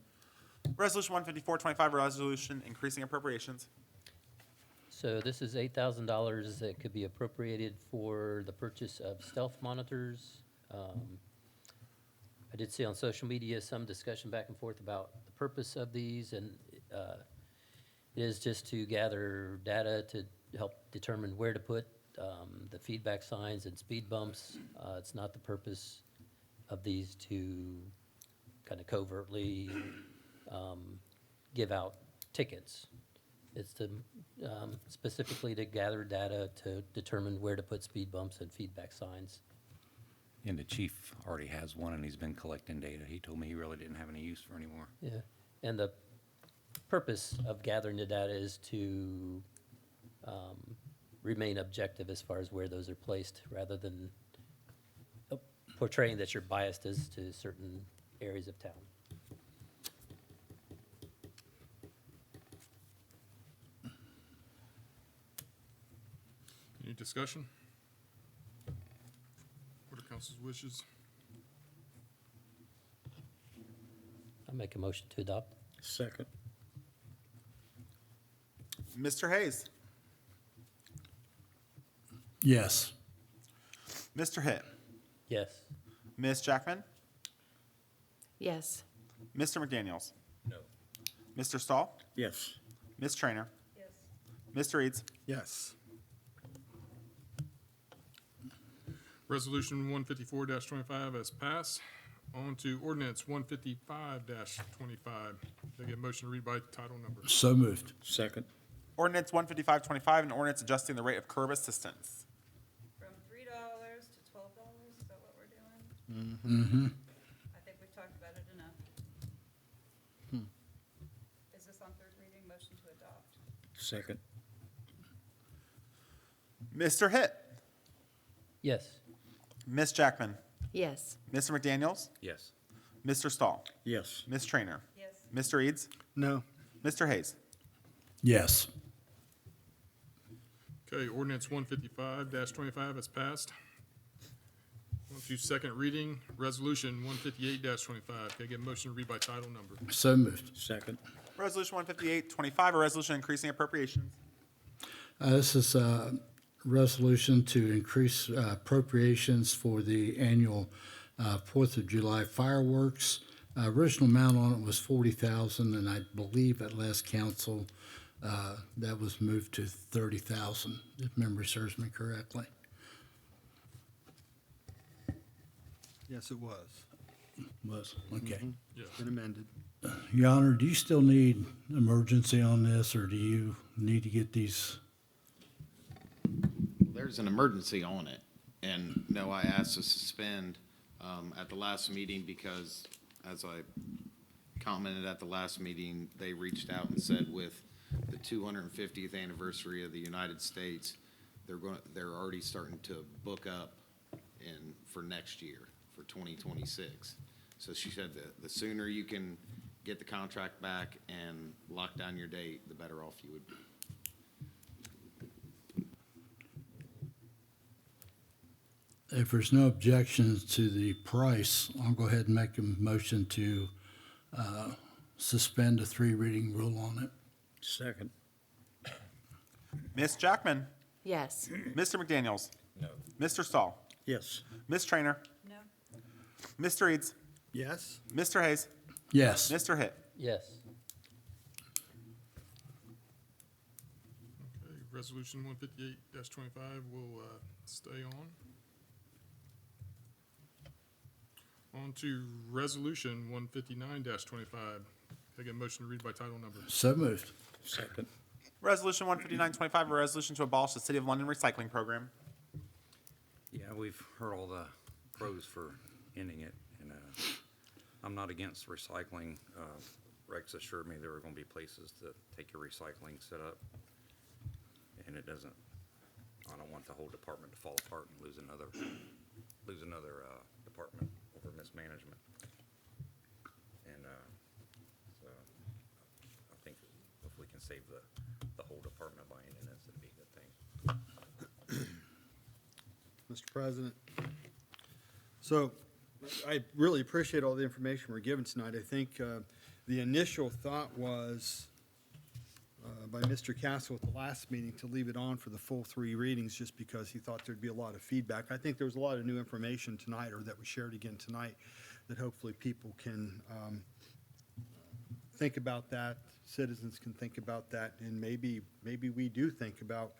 Resolution 15425, a resolution increasing appropriations. So this is $8,000 that could be appropriated for the purchase of stealth monitors. I did see on social media some discussion back and forth about the purpose of these, and it is just to gather data to help determine where to put the feedback signs and speed bumps. It's not the purpose of these to kind of covertly give out tickets. It's to specifically to gather data to determine where to put speed bumps and feedback signs. And the chief already has one, and he's been collecting data. He told me he really didn't have any use for anymore. Yeah, and the purpose of gathering the data is to remain objective as far as where those are placed, rather than portraying that you're biased as to certain areas of town. Any discussion? What are council's wishes? I make a motion to adopt. Second. Mr. Hayes, Yes. Mr. Hitt, Yes. Ms. Jackman, Yes. Mr. McDaniels, No. Mr. Stahl, Yes. Ms. Trainer, Yes. Mr. Eads, Yes. Resolution 154-25 has passed. On to ordinance 155-25. Can I get a motion to read by title number? So moved. Second. Ordinance 155-25, an ordinance adjusting the rate of curb assistance. From $3 to $12, is that what we're doing? Mm-hmm. I think we've talked about it enough. Is this on third reading? Motion to adopt. Second. Mr. Hitt, Yes. Ms. Jackman, Yes. Mr. McDaniels, Yes. Mr. Stahl, Yes. Ms. Trainer, Yes. Mr. Eads, No. Mr. Hayes. Yes. Okay, ordinance 155-25 has passed. On to second reading, resolution 158-25. Can I get a motion to read by title number? So moved. Second. Resolution 158-25, a resolution increasing appropriations. This is a resolution to increase appropriations for the annual 4th of July fireworks. Original amount on it was $40,000, and I believe at last council, that was moved to $30,000, if memory serves me correctly. Yes, it was. Was, okay. Yes. Been amended. Your Honor, do you still need emergency on this, or do you need to get these? There's an emergency on it, and no, I asked to suspend at the last meeting because, as I commented at the last meeting, they reached out and said with the 250th anniversary of the United States, they're already starting to book up for next year, for 2026. So she said that the sooner you can get the contract back and lock down your date, the better off you would be. If there's no objections to the price, I'll go ahead and make a motion to suspend the 3-reading rule on it. Second. Ms. Jackman, Yes. Mr. McDaniels, No. Mr. Stahl, Yes. Ms. Trainer, No. Mr. Eads, Yes. Mr. Hayes, Yes. Mr. Hitt. Yes. Okay, resolution 158-25 will stay on. On to resolution 159-25. Can I get a motion to read by title number? So moved. Second. Resolution 159-25, a resolution to abolish the City of London recycling program. Yeah, we've heard all the pros for ending it, and I'm not against recycling. Rex assured me there were gonna be places that take your recycling set up, and it doesn't, I don't want the whole department to fall apart and lose another department over mismanagement. And so I think if we can save the whole department by ending this, it'd be a good thing. Mr. President. So I really appreciate all the information we're given tonight. I think the initial thought was by Mr. Castle at the last meeting to leave it on for the full 3 readings just because he thought there'd be a lot of feedback. I think there was a lot of new information tonight, or that was shared again tonight, that hopefully people can think about that, citizens can think about that, and maybe we do think about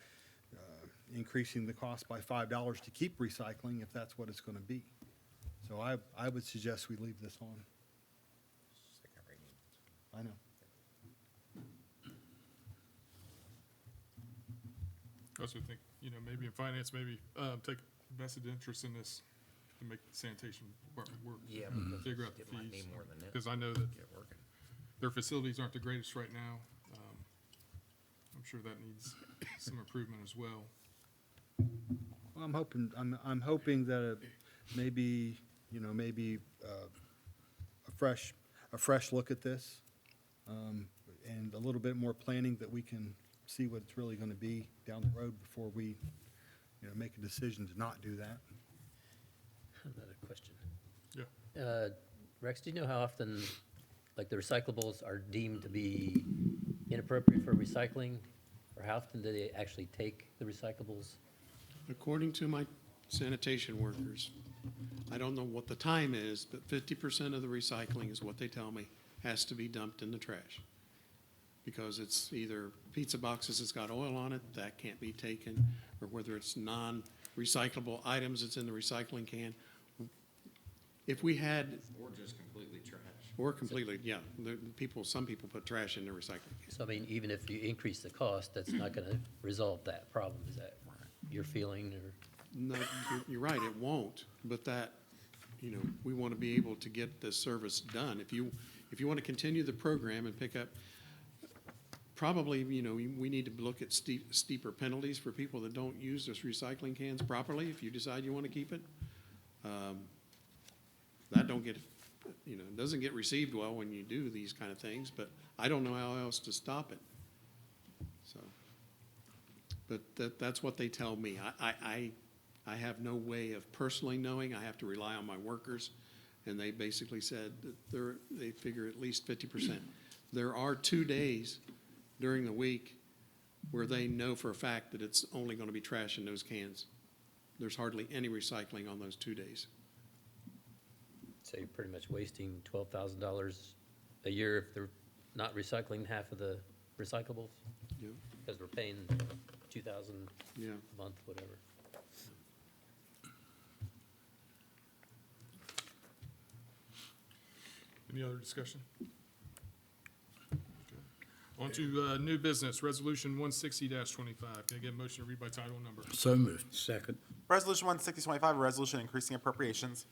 increasing the cost by $5 to keep recycling if that's what it's going to be. So I would suggest we leave this on. I know. I also think, maybe in finance, maybe take vested interest in this to make the sanitation department work. Yeah, Figure out the it might fees. be more than this. Because I know that Get working. their facilities aren't the greatest right now. I'm sure that needs some improvement as well. Well, I'm hoping that maybe a fresh look at this, and a little bit more planning that we can see what it's really going to be down the road before we, make a decision to not do that. Another question. Yeah. Rex, do you know how often, like, the recyclables are deemed to be inappropriate for recycling? Or how often do they actually take the recyclables? According to my sanitation workers, I don't know what the time is, but 50% of the recycling is what they tell me has to be dumped in the trash. Because it's either pizza boxes that's got oil on it, that can't be taken, or whether it's non-recyclable items that's in the recycling can. If we had, Or just completely trash. or completely, yeah, some people put trash in their recycling can. So, I mean, even if you increase the cost, that's not gonna resolve that problem, is that your feeling, or? No, you're right, it won't, but that, we want to be able to get this service done. If you want to continue the program and pick up, probably, we need to look at steeper penalties for people that don't use those recycling cans properly, if you decide you want to keep it. That doesn't get received well when you do these kind of things, but I don't know how else to stop it. So, but that's what they tell me. I have no way of personally knowing. I have to rely on my workers, and they basically said that they figure at least 50%. There are 2 days during the week where they know for a fact that it's only going to be trash in those cans. There's hardly any recycling on those 2 days. So you're pretty much wasting $12,000 a year if they're not recycling half of the recyclables? Yeah. Because we're paying $2,000 Yeah. a month, whatever. Any other discussion? Okay. On to new business, Resolution 160-25. Can I get a motion to read by title and number? So moved. Second. Resolution 16025, a resolution increasing appropriations.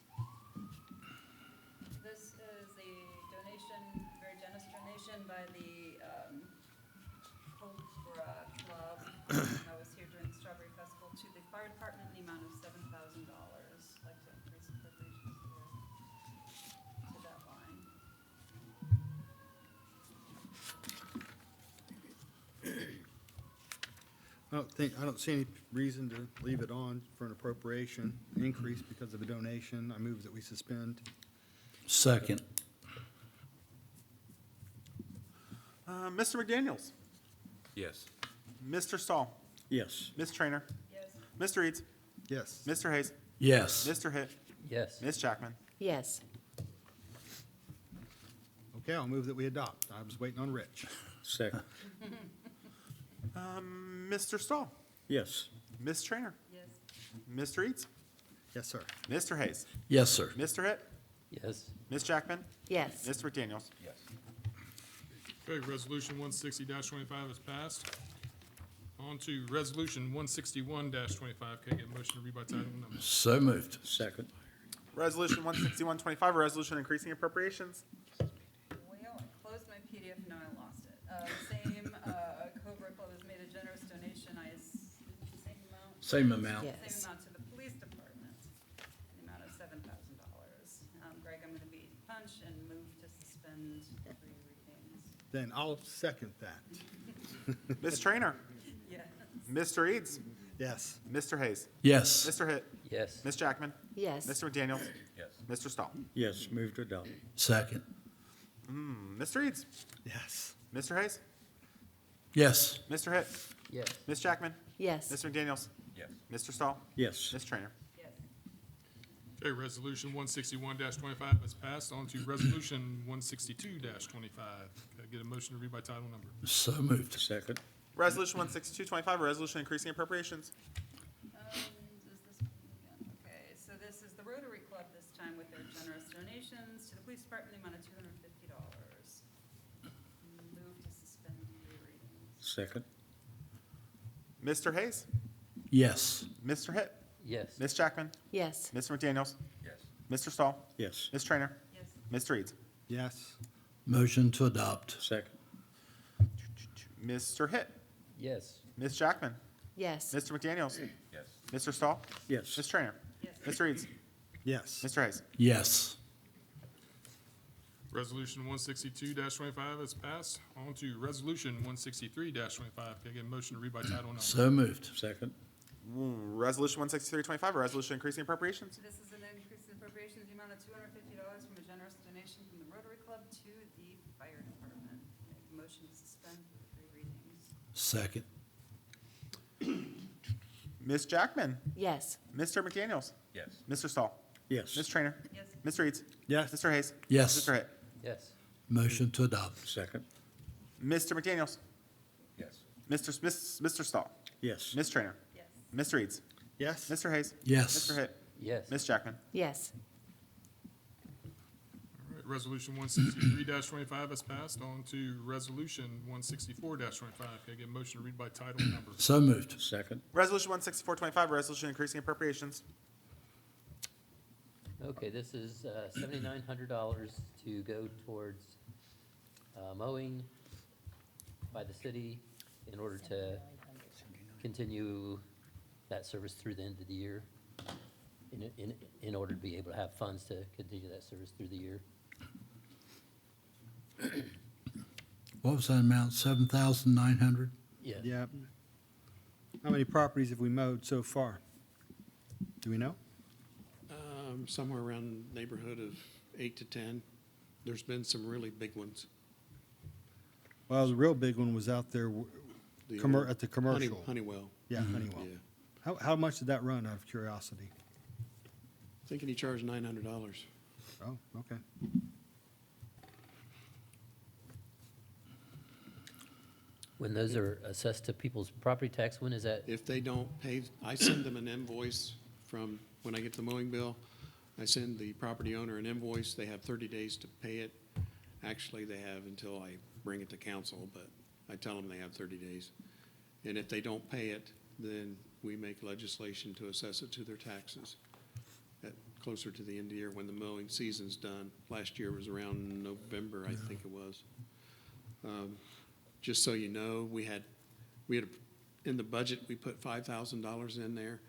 This is a donation, very generous donation by the Cobra Club. I was here during the Strawberry Festival to the fire department in the amount of $7,000. I'd like to increase appropriations to that line. I don't see any reason to leave it on for an appropriation increase because of a donation. I move that we suspend. Second. Mr. McDaniels. Yes. Mr. Stahl. Yes. Ms. Trainer. Yes. Mr. Eads. Yes. Mr. Hayes. Yes. Mr. Hitt. Yes. Ms. Jackman. Yes. Okay, I'll move that we adopt. I was waiting on Rich. Second. Mr. Stahl. Yes. Ms. Trainer. Yes. Mr. Eads. Yes, sir. Mr. Hayes. Yes, sir. Mr. Hitt. Yes. Ms. Jackman. Yes. Mr. McDaniels. Yes. Okay, Resolution 160-25 is passed. On to Resolution 161-25. Can I get a motion to read by title and number? So moved. Second. Resolution 16125, a resolution increasing appropriations. Well, I closed my PDF and now I lost it. Same, Cobra Club has made a generous donation. Same amount? Same amount. Yes. Same amount to the police department, in the amount of $7,000. Greg, I'm gonna beat punch and move to suspend 3 readings. Then I'll second that. Ms. Trainer. Yes. Mr. Eads. Yes. Mr. Hayes. Yes. Mr. Hitt. Yes. Ms. Jackman. Yes. Mr. McDaniels. Yes. Mr. Stahl. Yes. Moved to adopt. Second. Mr. Eads. Yes. Mr. Hayes. Yes. Mr. Hitt. Yes. Ms. Jackman. Yes. Mr. McDaniels. Yes. Mr. Stahl. Yes. Ms. Trainer. Yes. Okay, Resolution 161-25 is passed. On to Resolution 162-25. Can I get a motion to read by title and number? So moved. Second. Resolution 16225, a resolution increasing appropriations. Is this one again? Okay, so this is the Rotary Club this time with their generous donations to the police department, in the amount of $250. Move to suspend three readings. Second. Mr. Hayes, Yes. Mr. Hitt, Yes. Ms. Jackman, Yes. Mr. McDaniels, Yes. Mr. Stahl, Yes. Ms. Trainer, Yes. Mr. Eads. Yes. Motion to adopt. Second. Mr. Hitt, Yes. Ms. Jackman, Yes. Mr. McDaniels, Yes. Mr. Stahl, Yes. Ms. Trainer, Yes. Mr. Eads, Yes. Mr. Hayes. Yes. Resolution 162-25 is passed. On to Resolution 163-25. Can I get a motion to read by title only? So moved. Second. Resolution 16325, a resolution increasing appropriations. So this is an increase in appropriations, the amount of $250 from a generous donation from the Rotary Club to the fire department. Make a motion to suspend three readings. Second. Ms. Jackman, Yes. Mr. McDaniels, Yes. Mr. Stahl, Yes. Ms. Trainer, Yes. Mr. Eads, Yes. Mr. Hayes. Yes. Mr. Hitt, Yes. Motion to adopt. Second. Mr. McDaniels, Yes. Mr. Stahl, Yes. Ms. Trainer, Yes. Mr. Eads, Yes. Mr. Hayes. Yes. Mr. Hitt, Yes. Ms. Jackman. Yes. All right, Resolution 163-25 is passed. On to Resolution 164-25. Can I get a motion to read by title number? So moved. Second. Resolution 16425, a resolution increasing appropriations. Okay, this is $7,900 to go towards mowing by the city in order to continue that service through the end of the year, in order to be able to have funds to continue that service through the year. What was that amount? 7,900? Yes. Yeah. How many properties have we mowed so far? Do we know? Somewhere around neighborhood of 8 to 10. There's been some really big ones. Well, the real big one was out there The at the commercial. Honeywell. Yeah, Honeywell. Yeah. How much did that run, out of curiosity? Thinking he charged $900. Oh, okay. When those are assessed to people's property tax, when is that? If they don't pay, I send them an invoice from, when I get the mowing bill, I send the property owner an invoice. They have 30 days to pay it. Actually, they have until I bring it to council, but I tell them they have 30 days. And if they don't pay it, then we make legislation to assess it to their taxes at closer to the end of the year when the mowing season's done. Last year was around November, I think it was. Just so you know, we had, in the budget, we put $5,000 in there.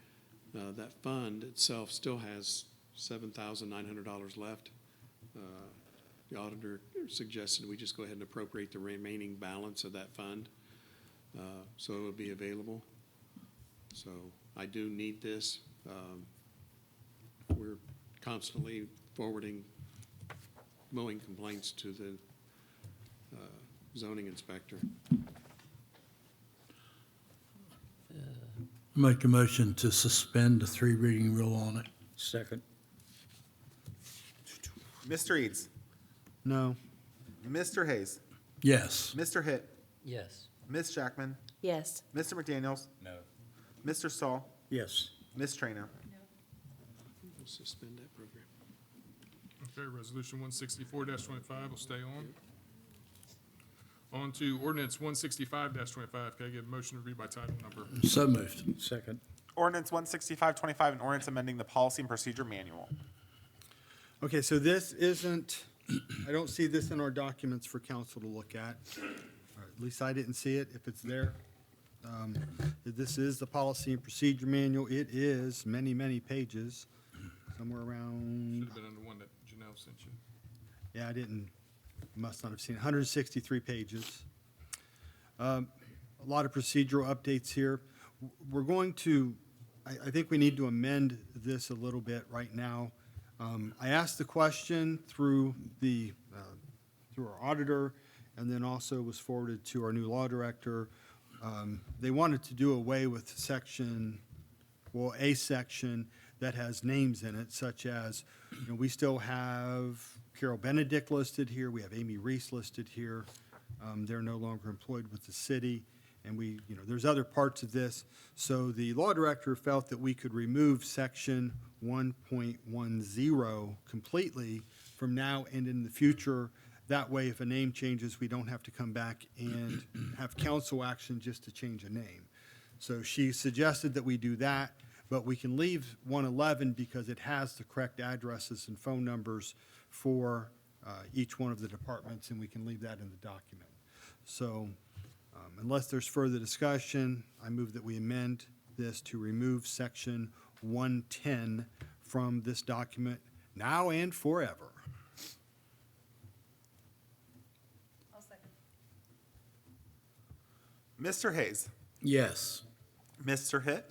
That fund itself still has $7,900 left. The auditor suggested we just go ahead and appropriate the remaining balance of that fund, so it would be available. So I do need this. We're constantly forwarding mowing complaints to the zoning inspector. Make a motion to suspend the three reading rule on it. Second. Mr. Eads, No. Mr. Hayes, Yes. Mr. Hitt, Yes. Ms. Jackman, Yes. Mr. McDaniels, No. Mr. Stahl, Yes. Ms. Trainer. We'll suspend that program. Okay, Resolution 164-25 will stay on. On to Ordinance 165-25. Can I get a motion to read by title number? So moved. Second. Ordinance 16525, an ordinance amending the policy and procedure manual. Okay, so this isn't, I don't see this in our documents for council to look at. Or at least I didn't see it, if it's there. This is the policy and procedure manual. It is many, many pages, somewhere Should around, have been on the one that Janelle sent you. yeah, I didn't, must not have seen, it. 163 pages. A lot of procedural updates here. We're going to, I think we need to amend this a little bit right now. I asked the question through through our auditor, and then also was forwarded to our new law director. They wanted to do away with a section that has names in it, such as, we still have Carol Benedict listed here, we have Amy Reese listed here. They're no longer employed with the city. And we, you know, there's other parts of this. So the law director felt that we could remove section 1.10 completely from now and in the future. That way, if a name changes, we don't have to come back and have council action just to change a name. So she suggested that we do that, but we can leave 111 because it has the correct addresses and phone numbers for each one of the departments, and we can leave that in the document. So unless there's further discussion, I move that we amend this to remove section 110 from this document now and forever. I'll second. Mr. Hayes, Yes. Mr. Hitt,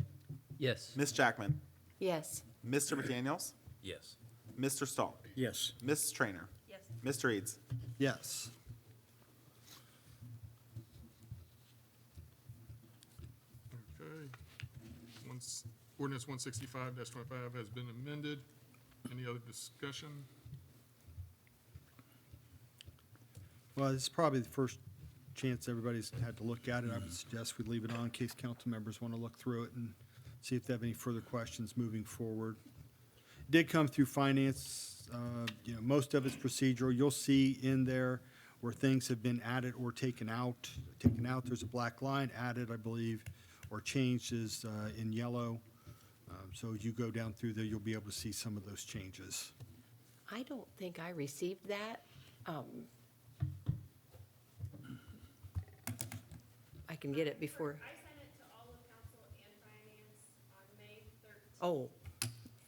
Yes. Ms. Jackman, Yes. Mr. McDaniels, Yes. Mr. Stahl, Yes. Ms. Trainer, Yes. Mr. Eads. Yes. Okay. Ordinance 165-25 has been amended. Any other discussion? Well, this is probably the first chance everybody's had to look at it. I would suggest we leave it on in case council members want to look through it and see if they have any further questions moving forward. It did come through finance, you know, most of it's procedural. You'll see in there where things have been added or taken out. Taken out, there's a black line. Added, I believe, or changed is in yellow. So as you go down through there, you'll be able to see some of those changes. I don't think I received that. I can get it before. I sent it to all of council and finance on May 13th. Oh,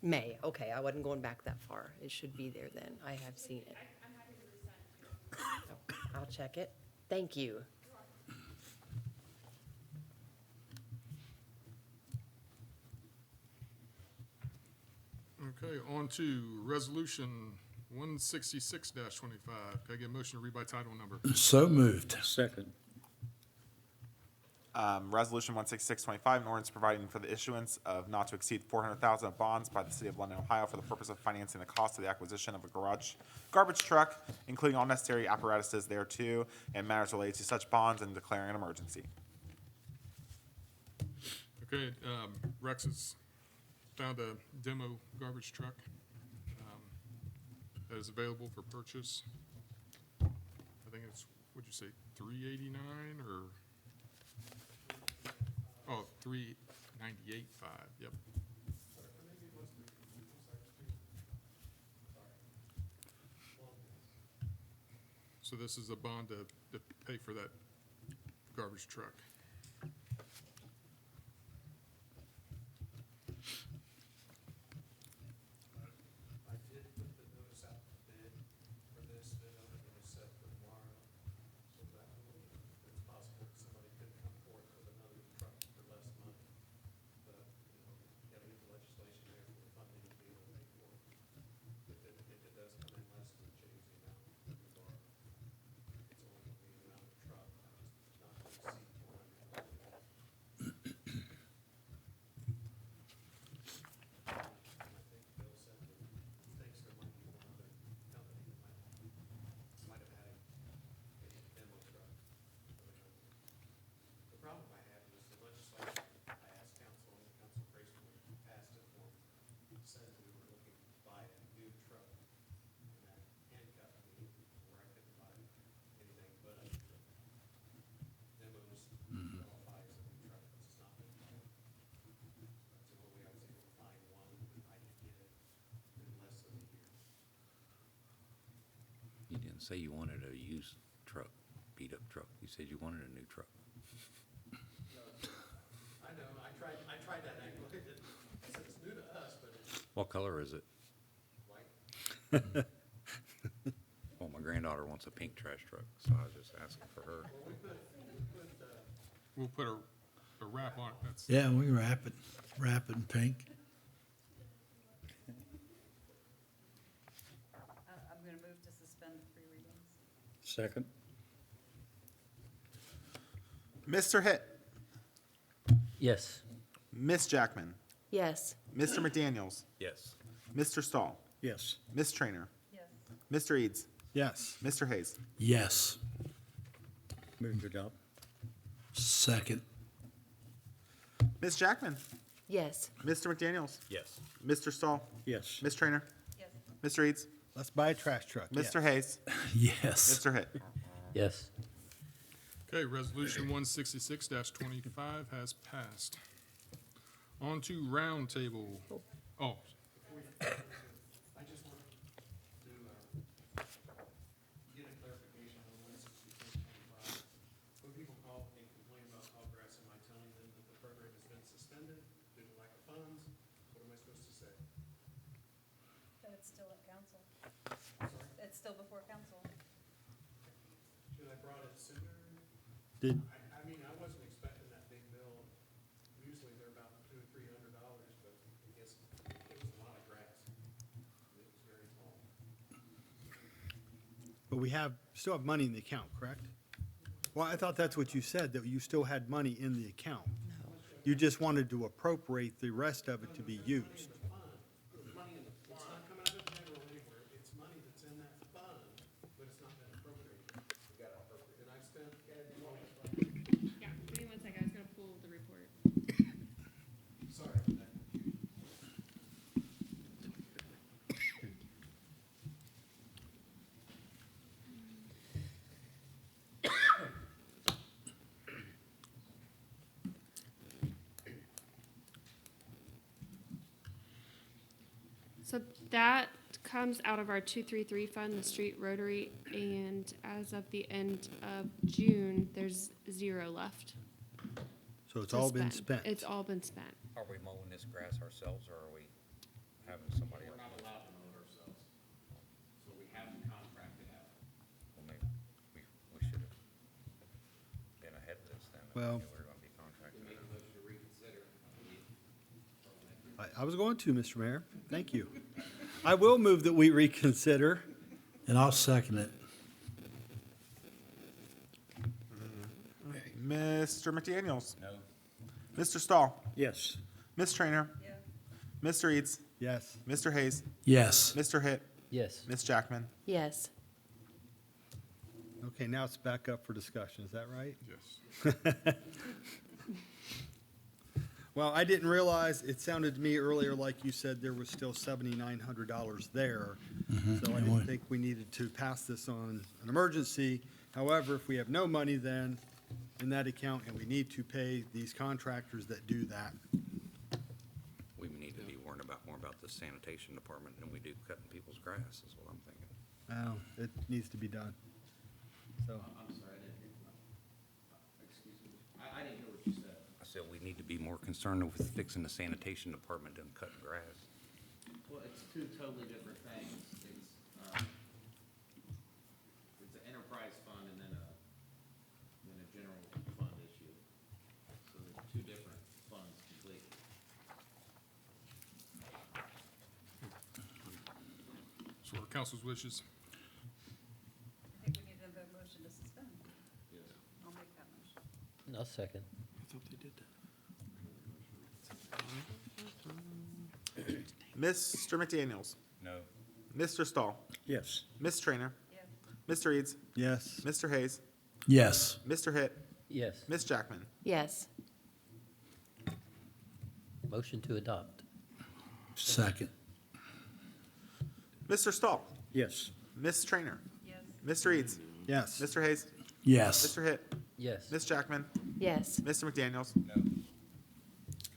May, okay, I wasn't going back that far. It should be there then. I have seen it. I'm happy to resend it. Oh, I'll check it. Thank you. Okay, on to resolution 166-25. Can I get a motion to read by title number? So moved. Second. Resolution 16625, an ordinance providing for the issuance of not to exceed 400,000 of bonds by the city of London, Ohio for the purpose of financing the cost of the acquisition of a garbage truck, including all necessary apparatuses thereto, and matters related to such bonds, and declaring an emergency. Okay, Rex has found a demo garbage truck that is available for purchase. I think it's, what'd you say, $389 or? Oh, $398.5, yep. So this is a bond to pay for that garbage truck. I did put the notice out for bid for this, bid opening is set for tomorrow. So that will, it's possible somebody could come forth with another truck for less money. But, you know, you gotta get the legislation there for the funding to be able to pay for it. If it does come in less, we change the amount that we borrow. It's only gonna be the amount of the truck, just not to exceed 400,000. And I think Bill said that he thinks there might be one other company that might have had a demo truck. The problem I had was the legislation, I asked council, and council gracefully passed it for me, said we were looking to buy a new truck. And that handcuffed me where I couldn't buy anything but a new truck. Demos qualify as a new truck, because it's not been bought. That's the only way I was able to find one, and I could get it in less than a year. You didn't say you wanted a used truck, beat-up truck. You said you wanted a new truck. I know, I tried that angle, I said it's new to us, but it's What color is it? white. Well, my granddaughter wants a pink trash truck, so I was just asking for her. We'll put a wrap on it, that's. Yeah, we wrap it in pink. I'm gonna move to suspend the three readings. Second. Mr. Hitt, Yes. Ms. Jackman, Yes. Mr. McDaniels, Yes. Mr. Stahl, Yes. Ms. Trainer, Yes. Mr. Eads, Yes. Mr. Hayes. Yes. Move to adopt. Second. Ms. Jackman. Yes. Mr. McDaniels. Yes. Mr. Stahl. Yes. Ms. Trainer. Yes. Mr. Eads. Let's buy a trash truck. Mr. yes. Hayes. Yes. Mr. Hitt. Yes. Okay, Resolution 166-25 has passed. On to roundtable. Oh, I just want to get a clarification on 166.25. When people call and complain about Tallgrass, am I telling them that the program has been suspended due to lack of funds? What am I supposed to say? That it's still at council. It's still before council. Should I brought it sooner? Did, I mean, I wasn't expecting that big bill. Usually they're about $200-300, but I guess it was a lot of grass. It was very tall. but we still have money in the account, correct? Well, I thought that's what you said, that you still had money in the account. You just wanted to appropriate the rest of it to be used. It's not coming out of general anywhere. It's money that's in that fund, but it's not been appropriated. We got to appropriate. And I spent, Yeah, give me 1 second, I was gonna pull the report. sorry for that confusion. So that comes out of our 233 fund, the street rotary, and as of the end of June, there's 0 left. So it's to all been spent. It's all been spent. Are we mowing this grass ourselves, or are we having somebody else? We're not allowed to mow it ourselves, so we have to contract it out. Well, maybe we should have been ahead of this then. if we Well- knew we were gonna be contracted We made out. a motion to reconsider. I was going to, Mr. Mayor. Thank you. I will move that we reconsider. And I'll second it. Mr. McDaniels. No. Mr. Stahl. Yes. Ms. Trainer. Yeah. Mr. Eads. Yes. Mr. Hayes. Yes. Mr. Hitt. Yes. Ms. Jackman. Yes. Okay, now it's back up for discussion. Is that right? yes. Well, I didn't realize, it sounded to me earlier like you said there was still $7,900 there. So I didn't think we needed to pass this on an emergency. However, if we have no money then in that account and we need to pay these contractors that do that, We need to be worrying more about the sanitation department than we do cutting people's grass, is what I'm thinking. well, it needs to be done. So, I'm sorry, I didn't hear. Excuse me. I didn't hear what you said. I said we need to be more concerned with fixing the sanitation department than cutting grass. Well, it's two totally different things. It's an enterprise fund and then a general fund issue. So they're two different funds completely. So what are council's wishes? I think we need another motion to suspend. I'll make that motion. I'll second. I thought they did that. Mr. McDaniels. No. Mr. Stahl. Yes. Ms. Trainer. Yes. Mr. Eads. yes. Mr. Hayes. Yes. Mr. Hitt. Yes. Ms. Jackman. Yes. Motion to adopt. Second. Mr. Stahl. Yes. Ms. Trainer. Yes. Mr. Eads. Yes. Mr. Hayes. Yes. Mr. Hitt. Yes. Ms. Jackman. Yes. Mr. McDaniels. No.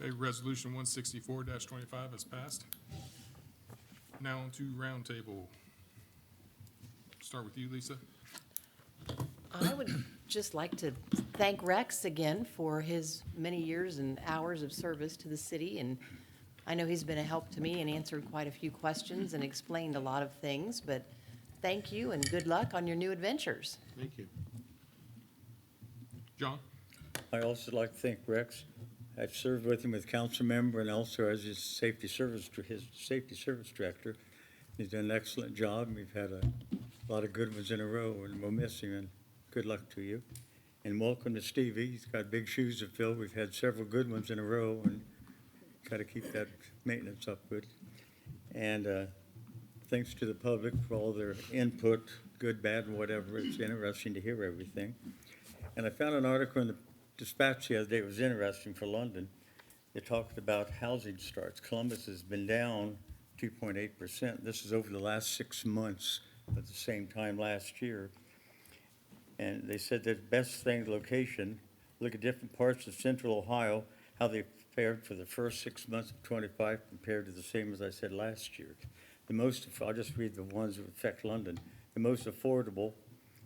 Okay, resolution 164-25 has passed. Now on to roundtable. Start with you, Lisa. I would just like to thank Rex again for his many years and hours of service to the city. And I know he's been a help to me and answered quite a few questions and explained a lot of things. But thank you and good luck on your new adventures. Thank you. John? I also like to thank Rex. I've served with him as council member and also as his safety service director. He's done an excellent job. We've had a lot of good ones in a row, and we'll miss him, and good luck to you. And welcome to Stevie. He's got big shoes to fill. We've had several good ones in a row, and got to keep that maintenance up good. And thanks to the public for all their input, good, bad, and whatever. It's interesting to hear everything. And I found an article in the Dispatch the other day was interesting for London. They talked about housing starts. Columbus has been down 2.8%. This is over the last 6 months at the same time last year. And they said that the best thing, location, look at different parts of central Ohio, how they fared for the first 6 months of '25 compared to the same as I said last year. The most, I'll just read the ones that affect London. The most affordable,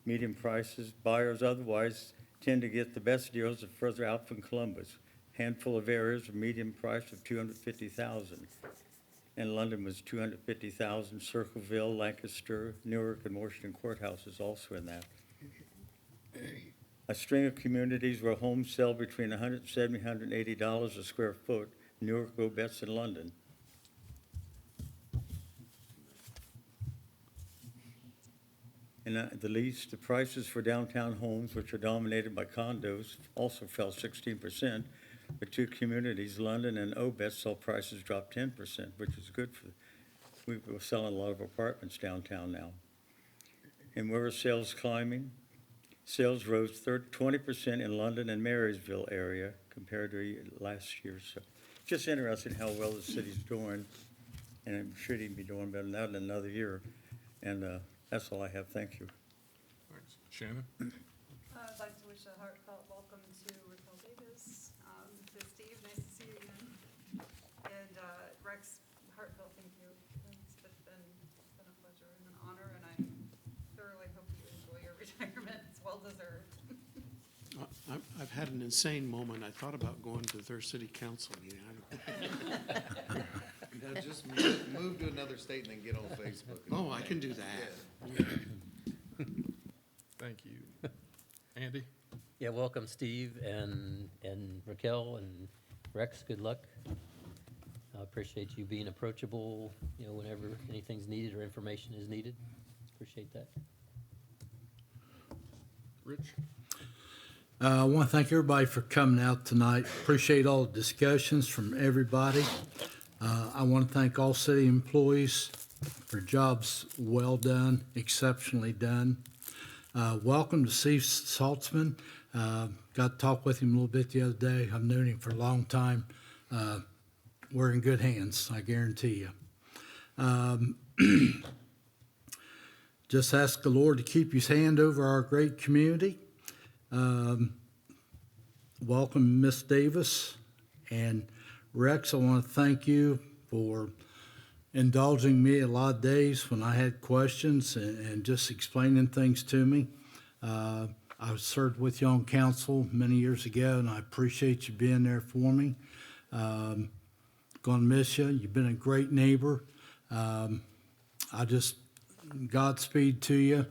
medium prices, buyers otherwise tend to get the best deals are further out from Columbus. Handful of areas of medium price of 250,000. And London was 250,000. Circleville, Lancaster, Newark, and Washington Courthouse is also in that. A string of communities where homes sell between $170 and $180 a square foot. Newark, Obetz, and London. And the least, the prices for downtown homes, which are dominated by condos, also fell 16%. But two communities, London and Obetz, saw prices drop 10%, which is good for, we're selling a lot of apartments downtown now. And where are sales climbing? Sales rose 20% in London and Marysville area compared to last year. So just interesting how well the city's doing, and it should even be doing better than that in another year. And that's all I have. Thank you. Thanks. Shannon? I'd like to wish a heartfelt welcome to Raquel Davis, to Steve, nice to see you again. And Rex, heartfelt thank you. It's been a pleasure and an honor, and I thoroughly hope you enjoy your retirement. It's well deserved. I've had an insane moment. I thought about going to their city council meeting. Now just move to another state and then get on Facebook. Oh, I can do that. Thank you. Andy? Yeah, welcome, Steve and Raquel and Rex. Good luck. I appreciate you being approachable, whenever anything's needed or information is needed. Appreciate that. Rich? I want to thank everybody for coming out tonight. Appreciate all the discussions from everybody. I want to thank all city employees for jobs well done, exceptionally done. Welcome to Steve Saltzman. Got to talk with him a little bit the other day. I've known him for a long time. We're in good hands, I guarantee you. Just ask the Lord to keep his hand over our great community. Welcome, Miss Davis. And Rex, I want to thank you for indulging me a lot of days when I had questions and just explaining things to me. I served with you on council many years ago, and I appreciate you being there for me. Gonna miss you. You've been a great neighbor. Godspeed to you.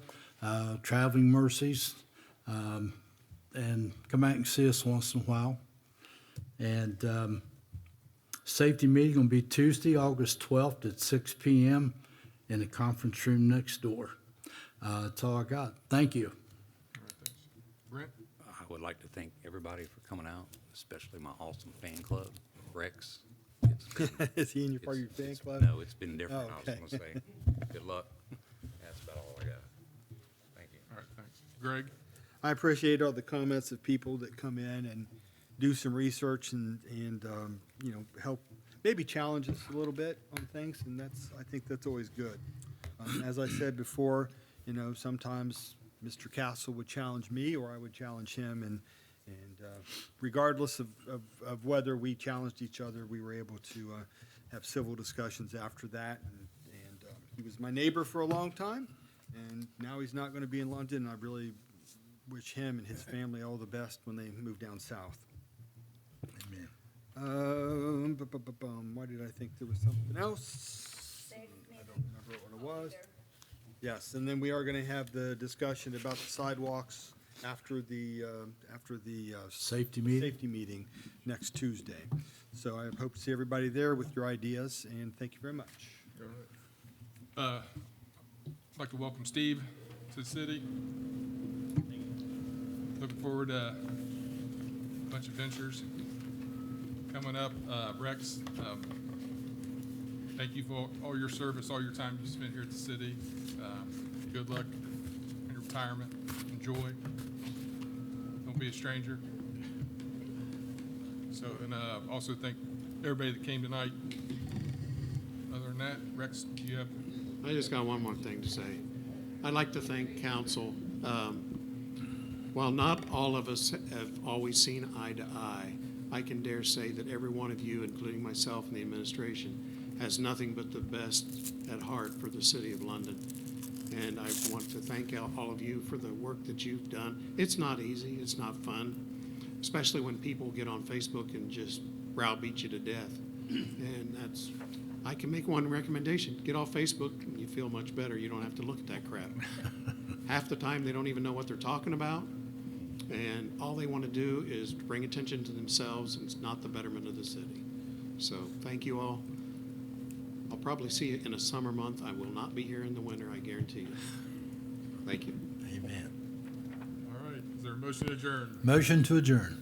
Traveling mercies. And come back and see us once in a while. And safety meeting will be Tuesday, August 12th at 6 p.m. in the conference room next door. That's all I got. Thank you. All right, thanks. Brent? I would like to thank everybody for coming out, especially my awesome fan club, Rex. Is he in your part of your fan club? No, it's been different. Oh, I okay. was going to say, good luck. That's about all I got. Thank you. All right, thanks. Greg? I appreciate all the comments of people that come in and do some research and help maybe challenge us a little bit on things, and I think that's always good. As I said before, sometimes Mr. Castle would challenge me or I would challenge him, and regardless of whether we challenged each other, we were able to have civil discussions after that. And he was my neighbor for a long time, and now he's not going to be in London. I really wish him and his family all the best when they move down south. Amen. Why did I think there was something else? I don't remember what it was. Yes, and then we are going to have the discussion about the sidewalks after the Safety meeting. safety meeting next Tuesday. So I hope to see everybody there with your ideas, and thank you very much. All right. I'd like to welcome Steve to the city. Looking forward to a bunch of ventures coming up. Rex, thank you for all your service, all your time you spent here at the city. Good luck in your retirement. Enjoy. Don't be a stranger. So, and also thank everybody that came tonight. Other than that, Rex, do you have? I just got one more thing to say. I'd like to thank council. While not all of us have always seen eye to eye, I can dare say that every one of you, including myself and the administration, has nothing but the best at heart for the city of London. And I want to thank all of you for the work that you've done. It's not easy, it's not fun, especially when people get on Facebook and just browbeat you to death. And I can make one recommendation. Get off Facebook and you feel much better. You don't have to look at that crap. Half the time, they don't even know what they're talking about. And all they want to do is bring attention to themselves, and it's not the betterment of the city. So thank you all. I'll probably see you in a summer month. I will not be here in the winter, I guarantee you. Thank you. Amen. All right, is there a motion to adjourn? Motion to adjourn.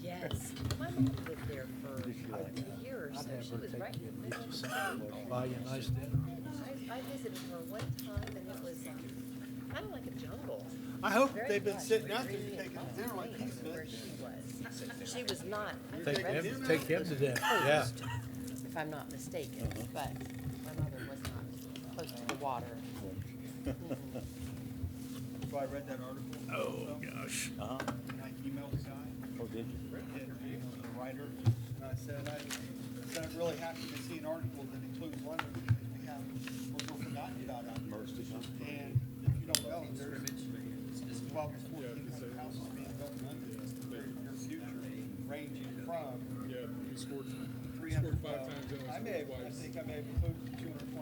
Yes. My mom lived there for a year or so. She was right in the middle of the city. Buy you a nice dinner. I visited her one time, and it was kind of like a jungle. I hope Very they've been lush, sitting very out there green taking and dinner like clean he's where been. she was. She was not. Take him to dinner, yeah. If I'm not mistaken, but my mother was not close to the water. So I read that article. Oh, gosh. And I emailed the guy. Oh, did you? The writer, and I said, I'm really happy to see an article that includes London, because we have, we're forgotten about out there. And if you don't know, there's 12 to 1,400 houses being built in London for your future, ranging from Yeah, you scored 300, scored 5 times. and I scored think twice. I may have included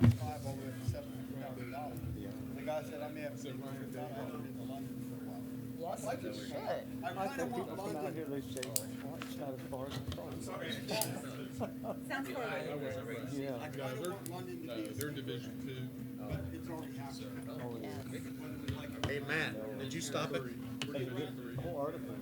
225 all the way up to $700,000. The guy said, I may have Said Ryan included that, I haven't been to London for a while. Yes, Like you it. should. I kind of want London. They say, well, it's not as far as I thought. Sounds far away. Yeah. I kind of want London to be. They're in Division 2. But it's already happened. Hey, Matt, did you stop it? The whole article